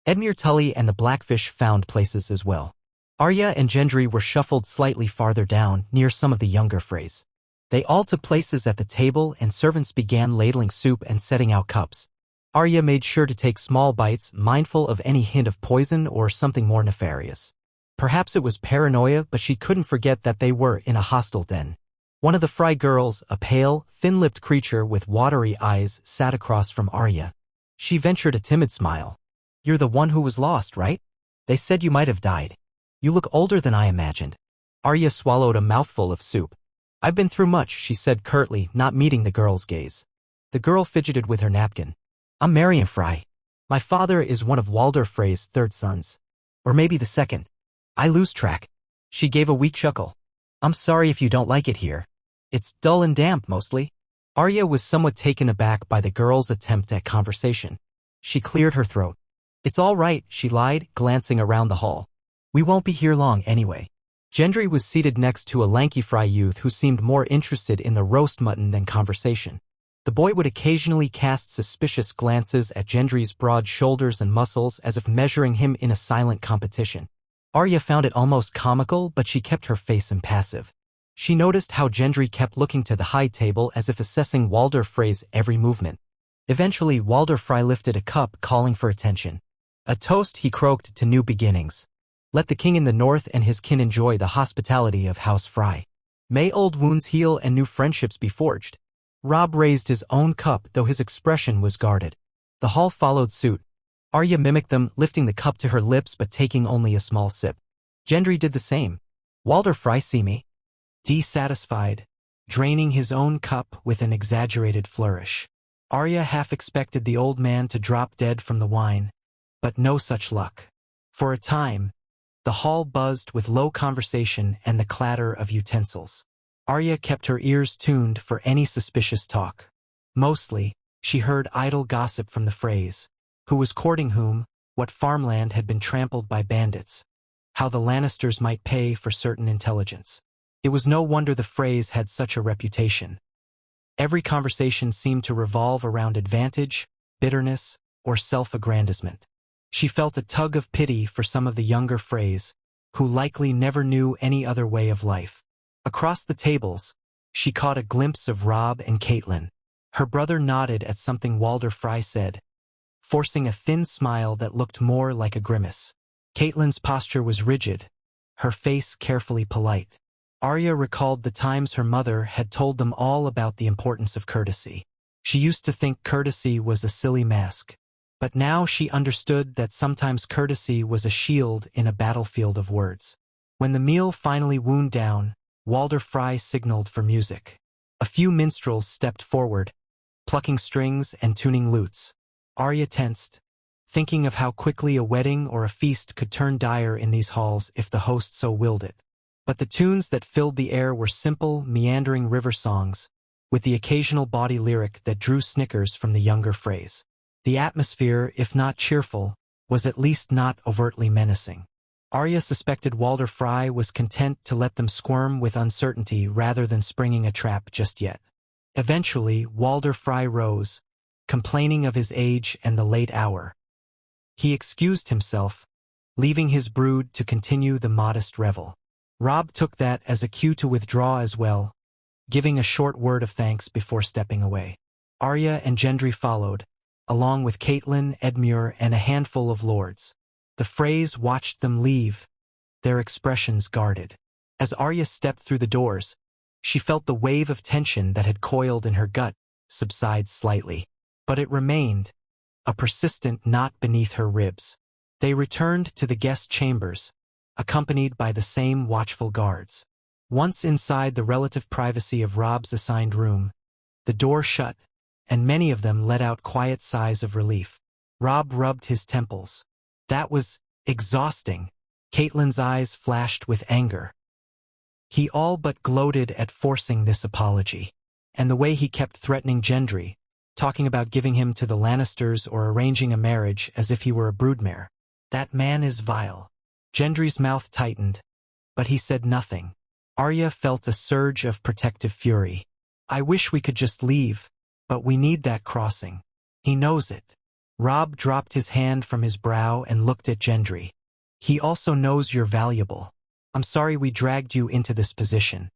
Edmure Tully and the Blackfish found places as well. Arya and Gendry were shuffled slightly farther down, near some of the younger Freys. They all took places at the table and servants began ladling soup and setting out cups. Arya made sure to take small bites, mindful of any hint of poison or something more nefarious. Perhaps it was paranoia, but she couldn't forget that they were in a hostile den. One of the Frey girls, a pale, thin-lipped creature with watery eyes, sat across from Arya. She ventured a timid smile. "You're the one who was lost, right? They said you might have died. You look older than I imagined." Arya swallowed a mouthful of soup. "I've been through much," she said curtly, not meeting the girl's gaze. The girl fidgeted with her napkin. "I'm Marion Frey. My father is one of Walder Frey's third sons. Or maybe the second. I lose track." She gave a weak chuckle. "I'm sorry if you don't like it here. It's dull and damp, mostly." Arya was somewhat taken aback by the girl's attempt at conversation. She cleared her throat. "It's all right," she lied, glancing around the hall. "We won't be here long anyway." Gendry was seated next to a lanky Frey youth who seemed more interested in the roast mutton than conversation. The boy would occasionally cast suspicious glances at Gendry's broad shoulders and muscles as if measuring him in a silent competition. Arya found it almost comical, but she kept her face impassive. She noticed how Gendry kept looking to the high table as if assessing Walder Frey's every movement. Eventually, Walder Frey lifted a cup, calling for attention. "A toast," he croaked, "to new beginnings. Let the king in the north and his kin enjoy the hospitality of House Frey. May old wounds heal and new friendships be forged." Robb raised his own cup, though his expression was guarded. The hall followed suit. Arya mimicked them, lifting the cup to her lips but taking only a small sip. Gendry did the same. "Walder Frey see me?" Dissatisfied, draining his own cup with an exaggerated flourish. Arya half expected the old man to drop dead from the wine, but no such luck. For a time, the hall buzzed with low conversation and the clatter of utensils. Arya kept her ears tuned for any suspicious talk. Mostly, she heard idle gossip from the Freys. Who was courting whom, what farmland had been trampled by bandits, how the Lannisters might pay for certain intelligence. It was no wonder the Freys had such a reputation. Every conversation seemed to revolve around advantage, bitterness, or self-aggrandizement. She felt a tug of pity for some of the younger Freys, who likely never knew any other way of life. Across the tables, she caught a glimpse of Robb and Catelyn. Her brother nodded at something Walder Frey said, forcing a thin smile that looked more like a grimace. Catelyn's posture was rigid, her face carefully polite. Arya recalled the times her mother had told them all about the importance of courtesy. She used to think courtesy was a silly mask, but now she understood that sometimes courtesy was a shield in a battlefield of words. When the meal finally wound down, Walder Frey signaled for music. A few minstrels stepped forward, plucking strings and tuning lutes. Arya tensed, thinking of how quickly a wedding or a feast could turn dire in these halls if the host so willed it. But the tunes that filled the air were simple, meandering river songs, with the occasional bawdy lyric that drew snickers from the younger Freys. The atmosphere, if not cheerful, was at least not overtly menacing. Arya suspected Walder Frey was content to let them squirm with uncertainty rather than springing a trap just yet. Eventually, Walder Frey rose, complaining of his age and the late hour. He excused himself, leaving his brood to continue the modest revel. Robb took that as a cue to withdraw as well, giving a short word of thanks before stepping away. Arya and Gendry followed, along with Catelyn, Edmure, and a handful of lords. The Freys watched them leave, their expressions guarded. As Arya stepped through the doors, she felt the wave of tension that had coiled in her gut subside slightly. But it remained, a persistent knot beneath her ribs. They returned to the guest chambers, accompanied by the same watchful guards. Once inside the relative privacy of Robb's assigned room, the door shut, and many of them let out quiet sighs of relief. Robb rubbed his temples. That was exhausting. Catelyn's eyes flashed with anger. He all but gloated at forcing this apology. And the way he kept threatening Gendry, talking about giving him to the Lannisters or arranging a marriage as if he were a broodmare. That man is vile. Gendry's mouth tightened, but he said nothing. Arya felt a surge of protective fury. "I wish we could just leave, but we need that crossing. He knows it. Rob dropped his hand from his brow and looked at Gendry. He also knows you're valuable. I'm sorry we dragged you into this position.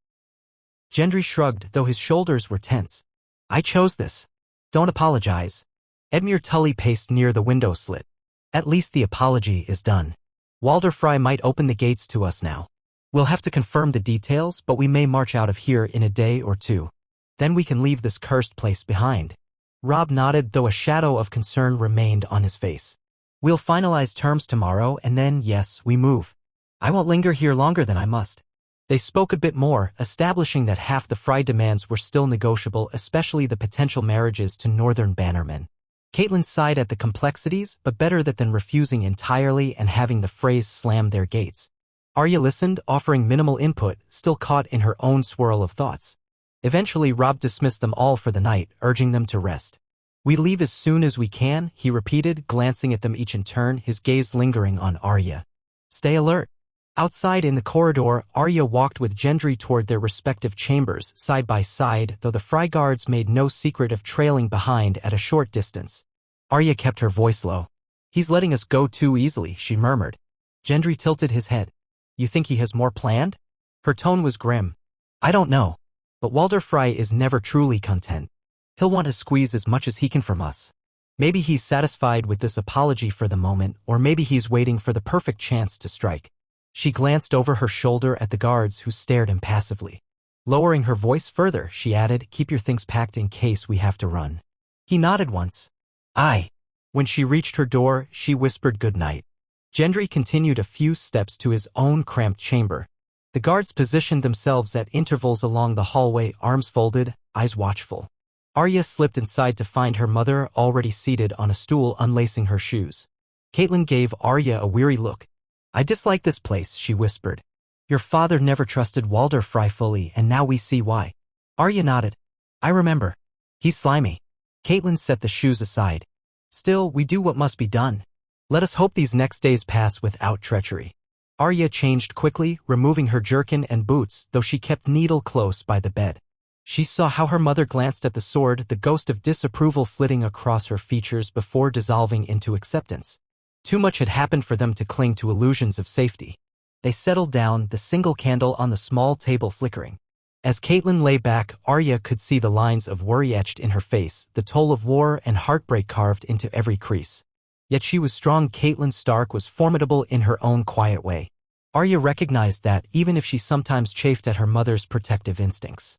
Gendry shrugged, though his shoulders were tense. I chose this. Don't apologize. Edmure Tully paced near the window slit. At least the apology is done. Walder Frey might open the gates to us now. We'll have to confirm the details, but we may march out of here in a day or two. Then we can leave this cursed place behind. Rob nodded, though a shadow of concern remained on his face. We'll finalize terms tomorrow, and then, yes, we move. I won't linger here longer than I must. They spoke a bit more, establishing that half the Frey demands were still negotiable, especially the potential marriages to Northern Bannermen. Catelyn sighed at the complexities, but better that than refusing entirely and having the Freys slam their gates. Arya listened, offering minimal input, still caught in her own swirl of thoughts. Eventually Rob dismissed them all for the night, urging them to rest. We leave as soon as we can, he repeated, glancing at them each in turn, his gaze lingering on Arya. Stay alert. Outside in the corridor, Arya walked with Gendry toward their respective chambers, side by side, though the Frey guards made no secret of trailing behind at a short distance. Arya kept her voice low. He's letting us go too easily, she murmured. Gendry tilted his head. You think he has more planned? Her tone was grim. I don't know. But Walder Frey is never truly content. He'll want to squeeze as much as he can from us. Maybe he's satisfied with this apology for the moment, or maybe he's waiting for the perfect chance to strike. She glanced over her shoulder at the guards who stared impassively. Lowering her voice further, she added, keep your things packed in case we have to run. He nodded once. Aye. When she reached her door, she whispered good night. Gendry continued a few steps to his own cramped chamber. The guards positioned themselves at intervals along the hallway, arms folded, eyes watchful. Arya slipped inside to find her mother already seated on a stool unlacing her shoes. Catelyn gave Arya a weary look. I dislike this place, she whispered. Your father never trusted Walder Frey fully, and now we see why. Arya nodded. I remember. He's slimy. Catelyn set the shoes aside. Still, we do what must be done. Let us hope these next days pass without treachery. Arya changed quickly, removing her jerkin and boots, though she kept Needle close by the bed. She saw how her mother glanced at the sword, the ghost of disapproval flitting across her features before dissolving into acceptance. Too much had happened for them to cling to illusions of safety. They settled down, the single candle on the small table flickering. As Catelyn lay back, Arya could see the lines of worry etched in her face, the toll of war and heartbreak carved into every crease. Yet she was strong. Catelyn Stark was formidable in her own quiet way. Arya recognized that, even if she sometimes chafed at her mother's protective instincts.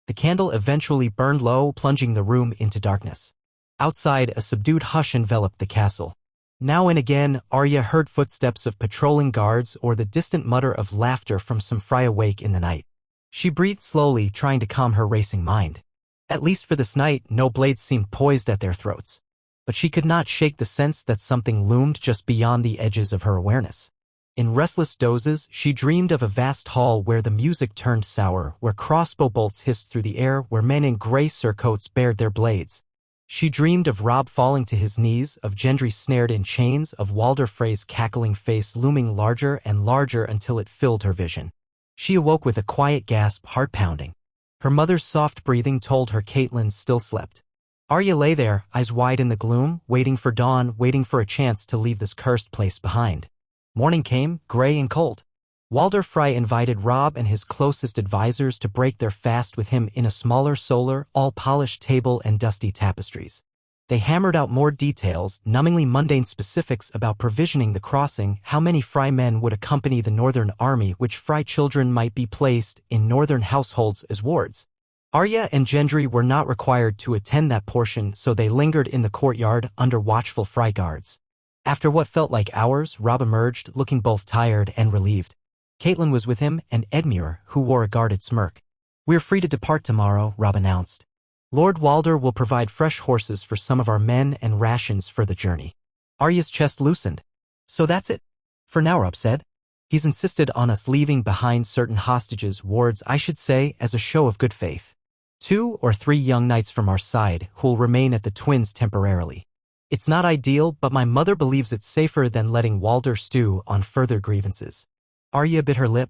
The candle eventually burned low, plunging the room into darkness. Outside, a subdued hush enveloped the castle. Now and again, Arya heard footsteps of patrolling guards or the distant mutter of laughter from some Frey awake in the night. She breathed slowly, trying to calm her racing mind. At least for this night, no blades seemed poised at their throats. But she could not shake the sense that something loomed just beyond the edges of her awareness. In restless dozes, she dreamed of a vast hall where the music turned sour, where crossbow bolts hissed through the air, where men in gray surcoats bared their blades. She dreamed of Rob falling to his knees, of Gendry snared in chains, of Walder Frey's cackling face looming larger and larger until it filled her vision. She awoke with a quiet gasp, heart pounding. Her mother's soft breathing told her Catelyn still slept. Arya lay there, eyes wide in the gloom, waiting for dawn, waiting for a chance to leave this cursed place behind. Morning came, gray and cold. Walder Frey invited Rob and his closest advisors to break their fast with him in a smaller solar, all-polished table and dusty tapestries. They hammered out more details, numbingly mundane specifics about provisioning the crossing, how many Frey men would accompany the Northern Army, which Frey children might be placed in Northern households as wards. Arya and Gendry were not required to attend that portion, so they lingered in the courtyard under watchful Frey guards. After what felt like hours, Rob emerged, looking both tired and relieved. Catelyn was with him, and Edmure, who wore a guarded smirk. We're free to depart tomorrow, Rob announced. Lord Walder will provide fresh horses for some of our men and rations for the journey. Arya's chest loosened. So that's it? For now, Rob said. He's insisted on us leaving behind certain hostages, wards I should say, as a show of good faith. 2 or 3 young knights from our side who'll remain at the Twins temporarily. It's not ideal, but my mother believes it's safer than letting Walder stew on further grievances. Arya bit her lip.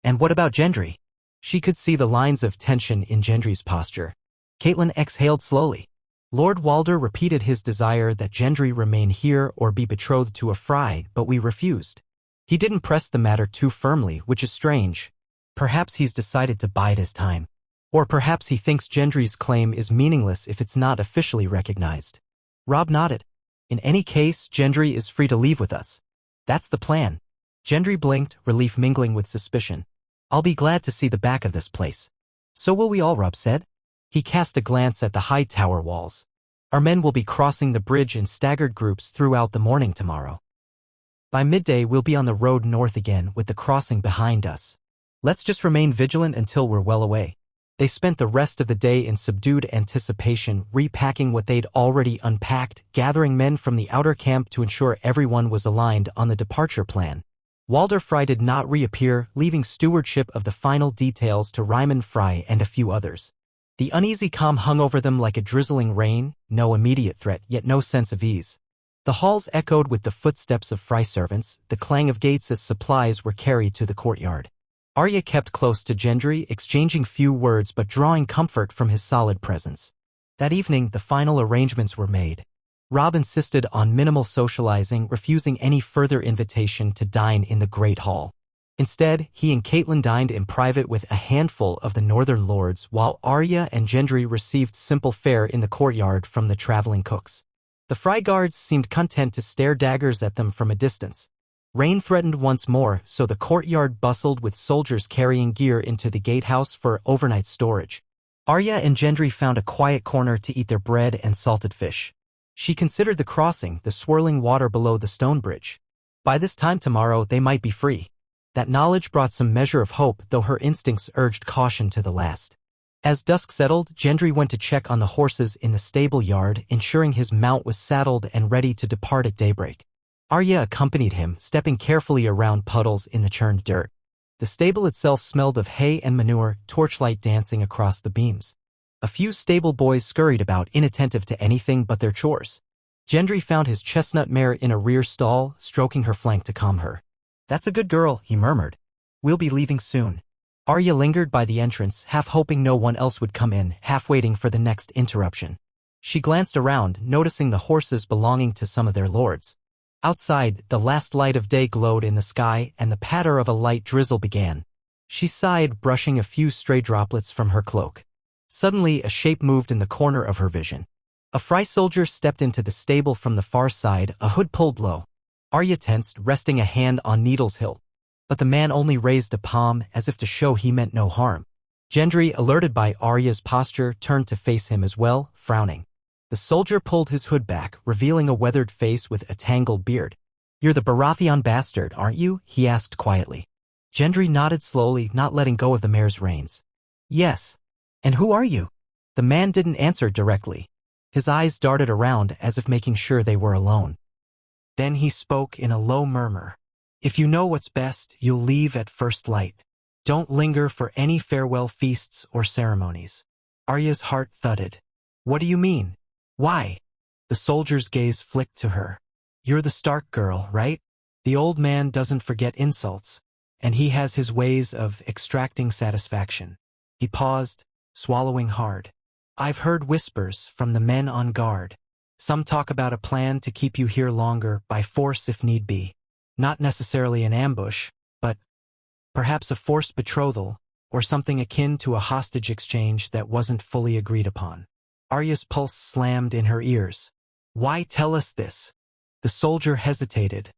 And what about Gendry? She could see the lines of tension in Gendry's posture. Catelyn exhaled slowly. Lord Walder repeated his desire that Gendry remain here or be betrothed to a Frey, but we refused. He didn't press the matter too firmly, which is strange. Perhaps he's decided to bide his time. Or perhaps he thinks Gendry's claim is meaningless if it's not officially recognized. Robb nodded. In any case, Gendry is free to leave with us. That's the plan. Gendry blinked, relief mingling with suspicion. I'll be glad to see the back of this place. So will we all, Robb said. He cast a glance at the high tower walls. Our men will be crossing the bridge in staggered groups throughout the morning tomorrow. By midday we'll be on the road north again with the crossing behind us. Let's just remain vigilant until we're well away. They spent the rest of the day in subdued anticipation, repacking what they'd already unpacked, gathering men from the outer camp to ensure everyone was aligned on the departure plan. Walder Frey did not reappear, leaving stewardship of the final details to Ryman Frey and a few others. The uneasy calm hung over them like a drizzling rain, no immediate threat, yet no sense of ease. The halls echoed with the footsteps of Frey servants, the clang of gates as supplies were carried to the courtyard. Arya kept close to Gendry, exchanging few words but drawing comfort from his solid presence. That evening, the final arrangements were made. Robb insisted on minimal socializing, refusing any further invitation to dine in the Great Hall. Instead, he and Catelyn dined in private with a handful of the Northern Lords, while Arya and Gendry received simple fare in the courtyard from the traveling cooks. The Frey guards seemed content to stare daggers at them from a distance. Rain threatened once more, so the courtyard bustled with soldiers carrying gear into the gatehouse for overnight storage. Arya and Gendry found a quiet corner to eat their bread and salted fish. She considered the crossing, the swirling water below the stone bridge. By this time tomorrow they might be free. That knowledge brought some measure of hope, though her instincts urged caution to the last. As dusk settled, Gendry went to check on the horses in the stable yard, ensuring his mount was saddled and ready to depart at daybreak. Arya accompanied him, stepping carefully around puddles in the churned dirt. The stable itself smelled of hay and manure, torchlight dancing across the beams. A few stable boys scurried about, inattentive to anything but their chores. Gendry found his chestnut mare in a rear stall, stroking her flank to calm her. "That's a good girl," he murmured. "We'll be leaving soon." Arya lingered by the entrance, half hoping no one else would come in, half waiting for the next interruption. She glanced around, noticing the horses belonging to some of their lords. Outside, the last light of day glowed in the sky, and the patter of a light drizzle began. She sighed, brushing a few stray droplets from her cloak. Suddenly, a shape moved in the corner of her vision. A Frey soldier stepped into the stable from the far side, a hood pulled low. Arya tensed, resting a hand on Needle's hilt. But the man only raised a palm, as if to show he meant no harm. Gendry, alerted by Arya's posture, turned to face him as well, frowning. The soldier pulled his hood back, revealing a weathered face with a tangled beard. "You're the Baratheon bastard, aren't you?" he asked quietly. Gendry nodded slowly, not letting go of the mare's reins. "Yes. And who are you?" The man didn't answer directly. His eyes darted around as if making sure they were alone. Then he spoke in a low murmur. "If you know what's best, you'll leave at first light. Don't linger for any farewell feasts or ceremonies." Arya's heart thudded. "What do you mean? Why?" The soldier's gaze flicked to her. "You're the Stark girl, right? The old man doesn't forget insults, and he has his ways of extracting satisfaction." He paused, swallowing hard. "I've heard whispers from the men on guard. Some talk about a plan to keep you here longer, by force if need be. Not necessarily an ambush, but perhaps a forced betrothal, or something akin to a hostage exchange that wasn't fully agreed upon." Arya's pulse slammed in her ears. "Why tell us this?" The soldier hesitated,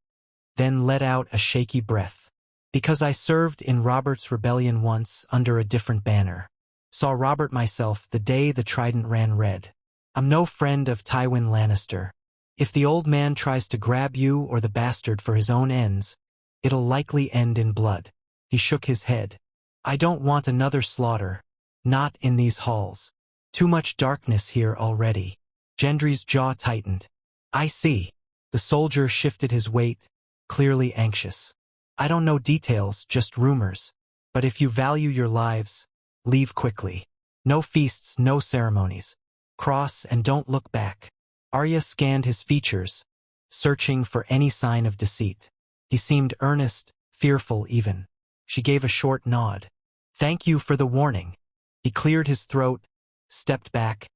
then let out a shaky breath. "Because I served in Robert's rebellion once, under a different banner. Saw Robert myself the day the trident ran red. I'm no friend of Tywin Lannister. If the old man tries to grab you or the bastard for his own ends, it'll likely end in blood." He shook his head. "I don't want another slaughter. Not in these halls. Too much darkness here already." Gendry's jaw tightened. "I see." The soldier shifted his weight, clearly anxious. "I don't know details, just rumors. But if you value your lives, leave quickly. No feasts, no ceremonies. Cross and don't look back." Arya scanned his features, searching for any sign of deceit. He seemed earnest, fearful even. She gave a short nod. "Thank you for the warning." He cleared his throat, stepped back,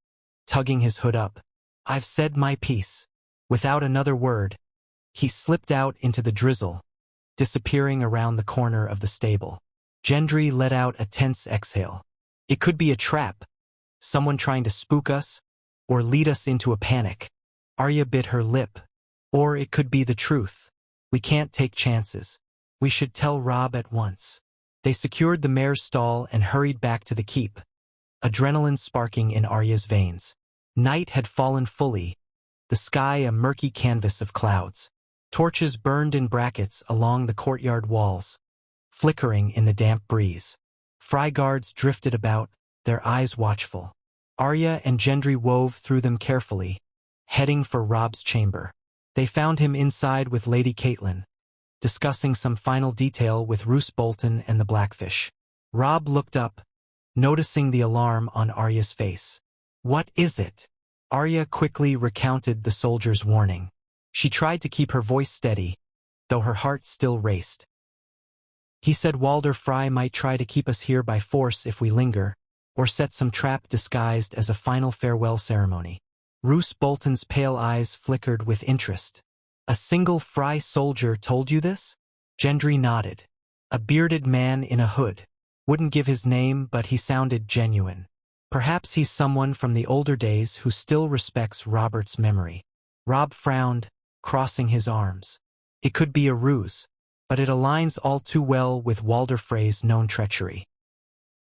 tugging his hood up. "I've said my piece." Without another word, he slipped out into the drizzle, disappearing around the corner of the stable. Gendry let out a tense exhale. It could be a trap, someone trying to spook us, or lead us into a panic. Arya bit her lip. Or it could be the truth. We can't take chances. We should tell Robb at once. They secured the mare's stall and hurried back to the keep, adrenaline sparking in Arya's veins. Night had fallen fully, the sky a murky canvas of clouds. Torches burned in brackets along the courtyard walls, flickering in the damp breeze. Fry guards drifted about, their eyes watchful. Arya and Gendry wove through them carefully, heading for Robb's chamber. They found him inside with Lady Catelyn, discussing some final detail with Roose Bolton and the Blackfish. Robb looked up, noticing the alarm on Arya's face. "What is it?" Arya quickly recounted the soldier's warning. She tried to keep her voice steady, though her heart still raced. "He said Walder Frey might try to keep us here by force if we linger, or set some trap disguised as a final farewell ceremony." Roose Bolton's pale eyes flickered with interest. "A single Frey soldier told you this?" Gendry nodded. "A bearded man in a hood. Wouldn't give his name, but he sounded genuine. Perhaps he's someone from the older days who still respects Robert's memory." Robb frowned, crossing his arms. It could be a ruse, but it aligns all too well with Walder Frey's known treachery.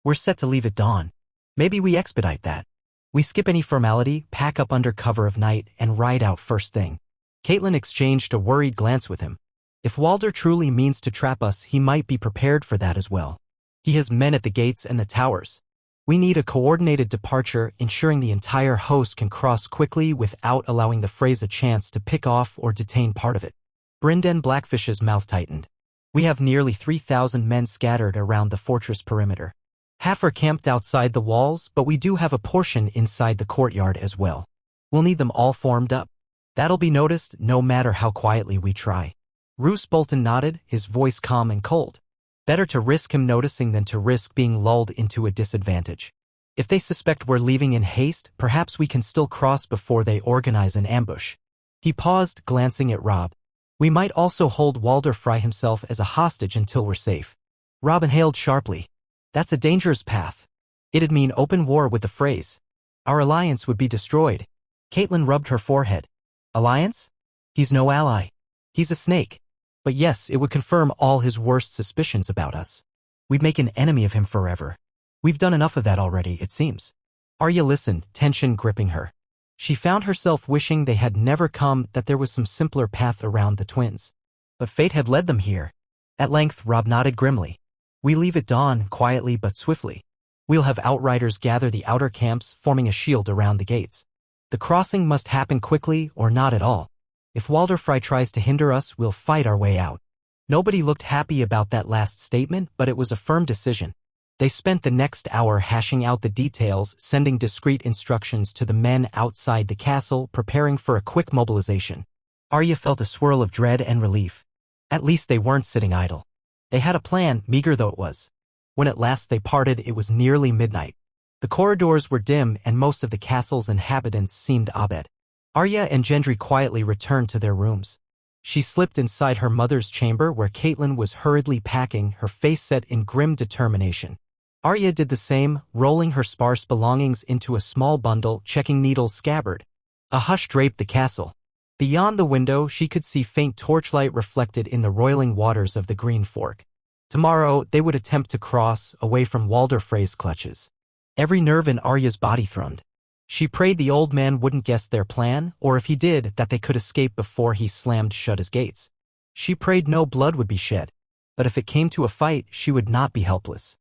"We're set to leave at dawn. Maybe we expedite that. We skip any formality, pack up under cover of night, and ride out first thing." Catelyn exchanged a worried glance with him. If Walder truly means to trap us, he might be prepared for that as well. He has men at the gates and the towers. We need a coordinated departure, ensuring the entire host can cross quickly without allowing the Freys a chance to pick off or detain part of it. Brynden Blackfish's mouth tightened. "We have nearly 3,000 men scattered around the fortress perimeter. Half are camped outside the walls, but we do have a portion inside the courtyard as well. We'll need them all formed up. That'll be noticed no matter how quietly we try." Roose Bolton nodded, his voice calm and cold. Better to risk him noticing than to risk being lulled into a disadvantage. If they suspect we're leaving in haste, perhaps we can still cross before they organize an ambush. He paused, glancing at Robb. "We might also hold Walder Frey himself as a hostage until we're safe." Robb inhaled sharply. "That's a dangerous path. It'd mean open war with the Freys. Our alliance would be destroyed." Catelyn rubbed her forehead. "Alliance? He's no ally. He's a snake. But yes, it would confirm all his worst suspicions about us. We'd make an enemy of him forever. We've done enough of that already, it seems." Arya listened, tension gripping her. She found herself wishing they had never come, that there was some simpler path around the twins. But fate had led them here. At length, Robb nodded grimly. "We leave at dawn, quietly but swiftly. We'll have outriders gather the outer camps, forming a shield around the gates. The crossing must happen quickly or not at all. If Walder Frey tries to hinder us, we'll fight our way out." Nobody looked happy about that last statement, but it was a firm decision. They spent the next hour hashing out the details, sending discreet instructions to the men outside the castle, preparing for a quick mobilization. Arya felt a swirl of dread and relief. At least they weren't sitting idle. They had a plan, meager though it was. When at last they parted, it was nearly midnight. The corridors were dim, and most of the castle's inhabitants seemed abed. Arya and Gendry quietly returned to their rooms. She slipped inside her mother's chamber where Catelyn was hurriedly packing, her face set in grim determination. Arya did the same, rolling her sparse belongings into a small bundle, checking needles scabbard. A hush draped the castle. Beyond the window, she could see faint torchlight reflected in the roiling waters of the Green Fork. Tomorrow, they would attempt to cross, away from Walder Frey's clutches. Every nerve in Arya's body thrummed. She prayed the old man wouldn't guess their plan, or if he did, that they could escape before he slammed shut his gates. She prayed no blood would be shed, but if it came to a fight, she would not be helpless.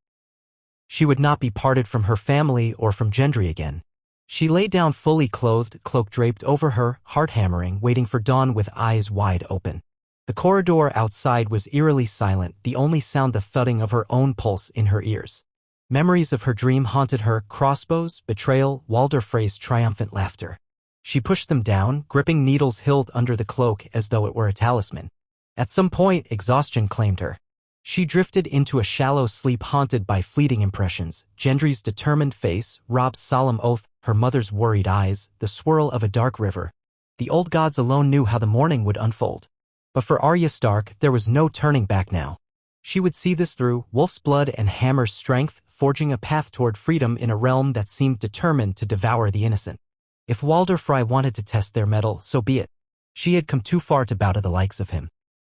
She would not be parted from her family or from Gendry again. She lay down fully clothed, cloak draped over her, heart hammering, waiting for dawn with eyes wide open. The corridor outside was eerily silent, the only sound the thudding of her own pulse in her ears. Memories of her dream haunted her, crossbows, betrayal, Walder Frey's triumphant laughter. She pushed them down, gripping needle's hilt under the cloak as though it were a talisman. At some point, exhaustion claimed her. She drifted into a shallow sleep haunted by fleeting impressions, Gendry's determined face, Robb's solemn oath, her mother's worried eyes, the swirl of a dark river. The old gods alone knew how the morning would unfold. But for Arya Stark, there was no turning back now. She would see this through, Wolf's blood and Hammer's strength, forging a path toward freedom in a realm that seemed determined to devour the innocent. If Walder Frey wanted to test their mettle, so be it. She had come too far to bow to the likes of him.